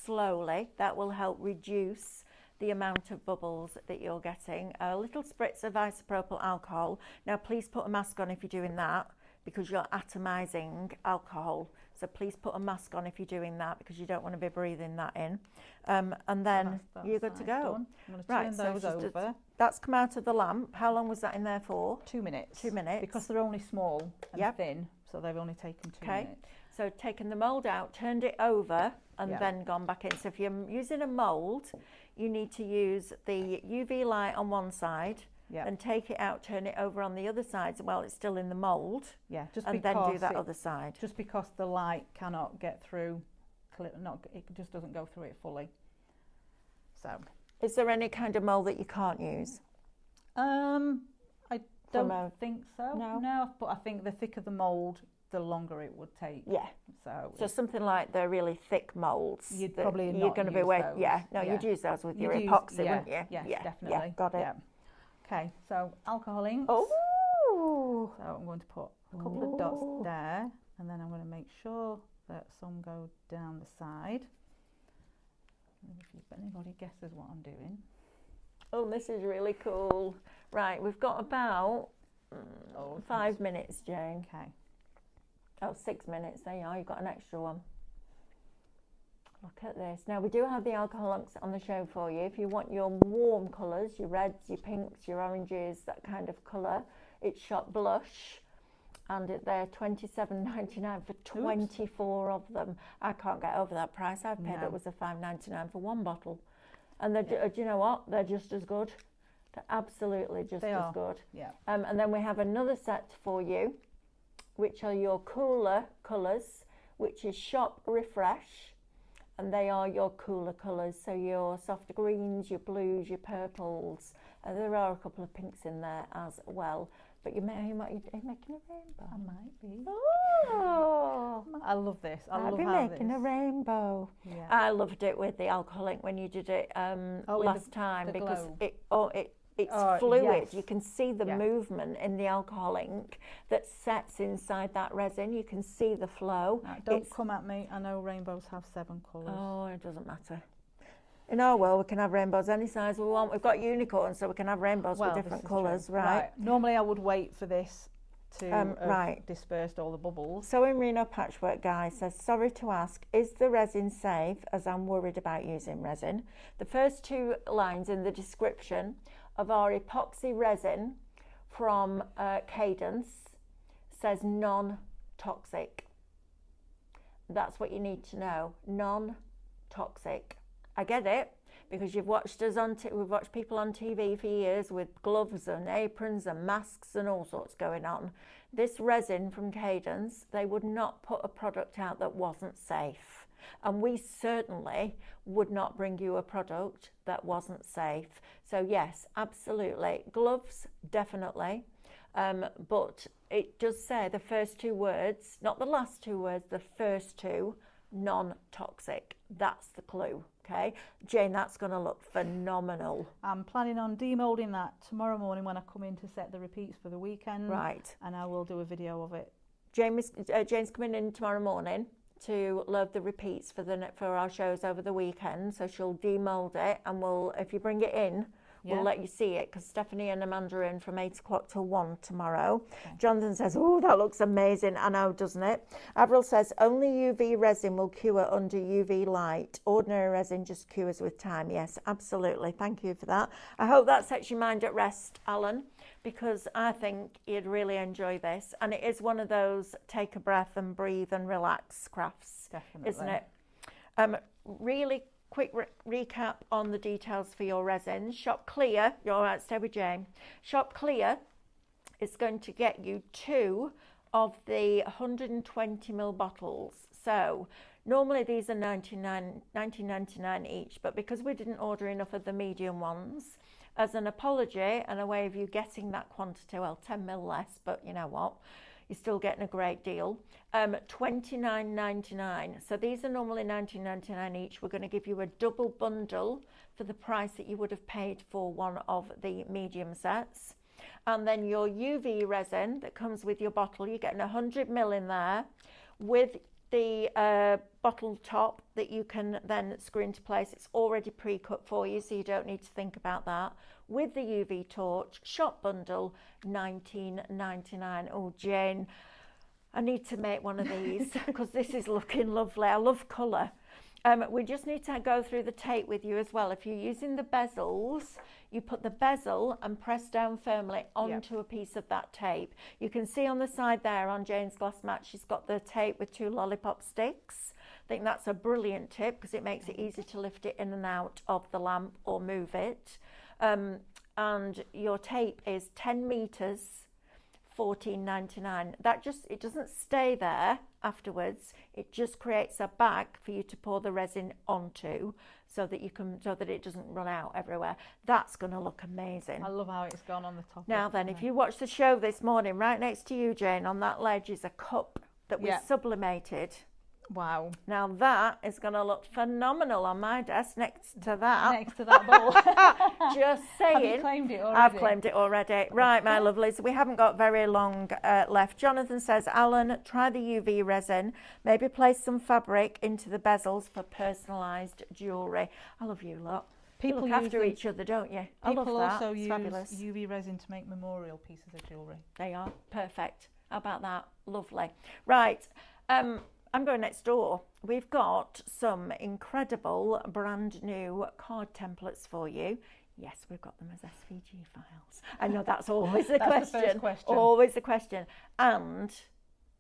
[SPEAKER 1] slowly. That will help reduce the amount of bubbles that you're getting. A little spritz of isopropyl alcohol. Now please put a mask on if you're doing that, because you're atomizing alcohol. So please put a mask on if you're doing that, because you don't want to be breathing that in. And then you're good to go.
[SPEAKER 2] Right, so over.
[SPEAKER 1] That's come out of the lamp. How long was that in there for?
[SPEAKER 2] 2 minutes.
[SPEAKER 1] 2 minutes.
[SPEAKER 2] Because they're only small and thin, so they've only taken 2 minutes.
[SPEAKER 1] So taken the mould out, turned it over, and then gone back in. So if you're using a mould, you need to use the UV light on one side, then take it out, turn it over on the other side while it's still in the mould, then do that other side.
[SPEAKER 2] Just because the light cannot get through, it just doesn't go through it fully. So,
[SPEAKER 1] is there any kind of mould that you can't use?
[SPEAKER 2] I don't think so. No, but I think the thicker the mould, the longer it would take.
[SPEAKER 1] Yeah. So something like the really thick moulds.
[SPEAKER 2] You'd probably
[SPEAKER 1] you're going to be
[SPEAKER 2] those.
[SPEAKER 1] Yeah, no, you'd use those with your epoxy, wouldn't you?
[SPEAKER 2] Yes,
[SPEAKER 1] yeah,
[SPEAKER 2] definitely.
[SPEAKER 1] Yeah, got it.
[SPEAKER 2] Yeah. Okay, so alcohol inks.
[SPEAKER 1] Oh.
[SPEAKER 2] So I'm going to put a couple of dots there, and then I'm going to make sure that some go down the side. And if anybody guesses what I'm doing.
[SPEAKER 1] Oh, this is really cool. Right, we've got about 5 minutes, Jane.
[SPEAKER 2] Okay.
[SPEAKER 1] Oh, 6 minutes. There you are. You've got an extra one. Look at this. Now, we do have the alcohol inks on the show for you. If you want your warm colours, your reds, your pinks, your oranges, that kind of colour, it's shot blush. And they're $27.99 for 24 of them. I can't get over that price. I've paid upwards of $5.99 for one bottle. And do you know what? They're just as good. They're absolutely just as good.
[SPEAKER 2] Yeah.
[SPEAKER 1] And then we have another set for you, which are your cooler colours, which is Shop Refresh. And they are your cooler colours, so your softer greens, your blues, your purples. There are a couple of pinks in there as well. But are you making a rainbow?
[SPEAKER 2] I might be.
[SPEAKER 1] Oh!
[SPEAKER 2] I love this.
[SPEAKER 1] I'll be making a rainbow.
[SPEAKER 2] Yeah.
[SPEAKER 1] I loved it with the alcohol ink when you did it last time because it's fluid.
[SPEAKER 2] Yes.
[SPEAKER 1] You can see the movement in the alcohol ink that sets inside that resin. You can see the flow.
[SPEAKER 2] Don't come at me. I know rainbows have 7 colours.
[SPEAKER 1] Oh, it doesn't matter. In our world, we can have rainbows any size we want. We've got unicorns, so we can have rainbows with different colours, right?
[SPEAKER 2] Normally, I would wait for this to disperse all the bubbles.
[SPEAKER 1] So in Reno Patchwork Guy says, sorry to ask, is the resin safe, as I'm worried about using resin? The first 2 lines in the description of our epoxy resin from Cadence says non-toxic. That's what you need to know, non-toxic. I get it, because you've watched us we've watched people on TV for years with gloves and aprons and masks and all sorts going on. This resin from Cadence, they would not put a product out that wasn't safe. And we certainly would not bring you a product that wasn't safe. So yes, absolutely. Gloves, definitely. But it does say the first 2 words, not the last 2 words, the first 2, non-toxic. That's the clue. Okay, Jane, that's going to look phenomenal.
[SPEAKER 2] I'm planning on demoulding that tomorrow morning when I come in to set the repeats for the weekend.
[SPEAKER 1] Right.
[SPEAKER 2] And I will do a video of it.
[SPEAKER 1] Jane's coming in tomorrow morning to load the repeats for our shows over the weekend. So she'll demould it, and if you bring it in, we'll let you see it, because Stephanie and Amanda are in from 8 o'clock till 1 tomorrow. Okay. Jonathan says, oh, that looks amazing. I know, doesn't it? Avril says, only UV resin will cure under UV light. Ordinary resin just cures with time. Yes, absolutely. Thank you for that. I hope that sets your mind at rest, Alan, because I think you'd really enjoy this. And it is one of those take a breath and breathe and relax crafts.
[SPEAKER 2] Definitely.
[SPEAKER 1] Isn't it? Really quick recap on the details for your resins. Shop Clear, you're all right, stay with Jane. Shop Clear is going to get you 2 of the 120ml bottles. So normally these are $19.99 each, but because we didn't order enough of the medium ones, as an apology and a way of you getting that quantity, well, 10ml less, but you know what, you're still getting a great deal. $29.99. So these are normally $19.99 each. We're going to give you a double bundle for the price that you would have paid for one of the medium sets. And then your UV resin that comes with your bottle, you're getting 100ml in there with the bottle top that you can then screw into place. It's already pre-cut for you, so you don't need to think about that. With the UV torch, shop bundle, $19.99. Oh, Jane, I need to make one of these because this is looking lovely. I love colour. We just need to go through the tape with you as well. If you're using the bezels, you put the bezel and press down firmly onto a piece of that tape. You can see on the side there on Jane's glass mat, she's got the tape with 2 lollipop sticks. I think that's a brilliant tip because it makes it easy to lift it in and out of the lamp or move it. And your tape is 10 meters, $14.99. It doesn't stay there afterwards. It just creates a bag for you to pour the resin onto, so that it doesn't run out everywhere. That's going to look amazing.
[SPEAKER 2] I love how it's gone on the top.
[SPEAKER 1] Now then, if you watch the show this morning, right next to you, Jane, on that ledge is a cup that we
[SPEAKER 2] Yeah.
[SPEAKER 1] sublimated.
[SPEAKER 2] Wow.
[SPEAKER 1] Now that is going to look phenomenal on my desk next to that.
[SPEAKER 2] Next to that bowl.
[SPEAKER 1] Just saying.
[SPEAKER 2] Have you claimed it already?
[SPEAKER 1] I've claimed it already. Right, my lovelies, we haven't got very long left. Jonathan says, Alan, try the UV resin. Maybe place some fabric into the bezels for personalised jewellery. I love you lot. You look after each other, don't you? I love that.
[SPEAKER 2] People also
[SPEAKER 1] it's
[SPEAKER 2] use
[SPEAKER 1] fabulous.
[SPEAKER 2] UV resin to make memorial pieces of jewellery.
[SPEAKER 1] They are perfect. How about that? Lovely. Right. I'm going next door. We've got some incredible brand new card templates for you. Yes, we've got them as SVG files. I know that's always the
[SPEAKER 2] That's
[SPEAKER 1] question.
[SPEAKER 2] the first question.
[SPEAKER 1] Always the question. And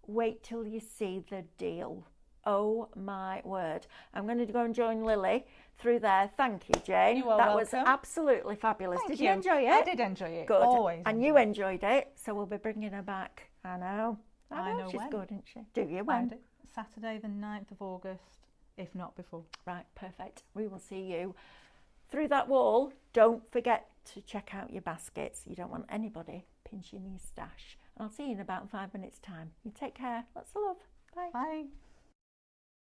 [SPEAKER 1] wait till you see the deal. Oh my word. I'm going to go and join Lily through there. Thank you, Jane.
[SPEAKER 2] You are
[SPEAKER 1] that
[SPEAKER 2] welcome.
[SPEAKER 1] was absolutely fabulous.
[SPEAKER 2] Thank
[SPEAKER 1] Did you enjoy it?
[SPEAKER 2] I did enjoy it.
[SPEAKER 1] Good.
[SPEAKER 2] Always.
[SPEAKER 1] And you enjoyed it, so we'll be bringing her back. I know.
[SPEAKER 2] I know
[SPEAKER 1] she's
[SPEAKER 2] when.
[SPEAKER 1] good, isn't she? Do you?
[SPEAKER 2] I
[SPEAKER 1] When?
[SPEAKER 2] do. Saturday the 9th of August, if not before.
[SPEAKER 1] Right, perfect. We will see you through that wall. Don't forget to check out your baskets. You don't want anybody pinching your stash. And I'll see you in about 5 minutes' time. You take care. Lots of love. Bye.
[SPEAKER 2] Bye.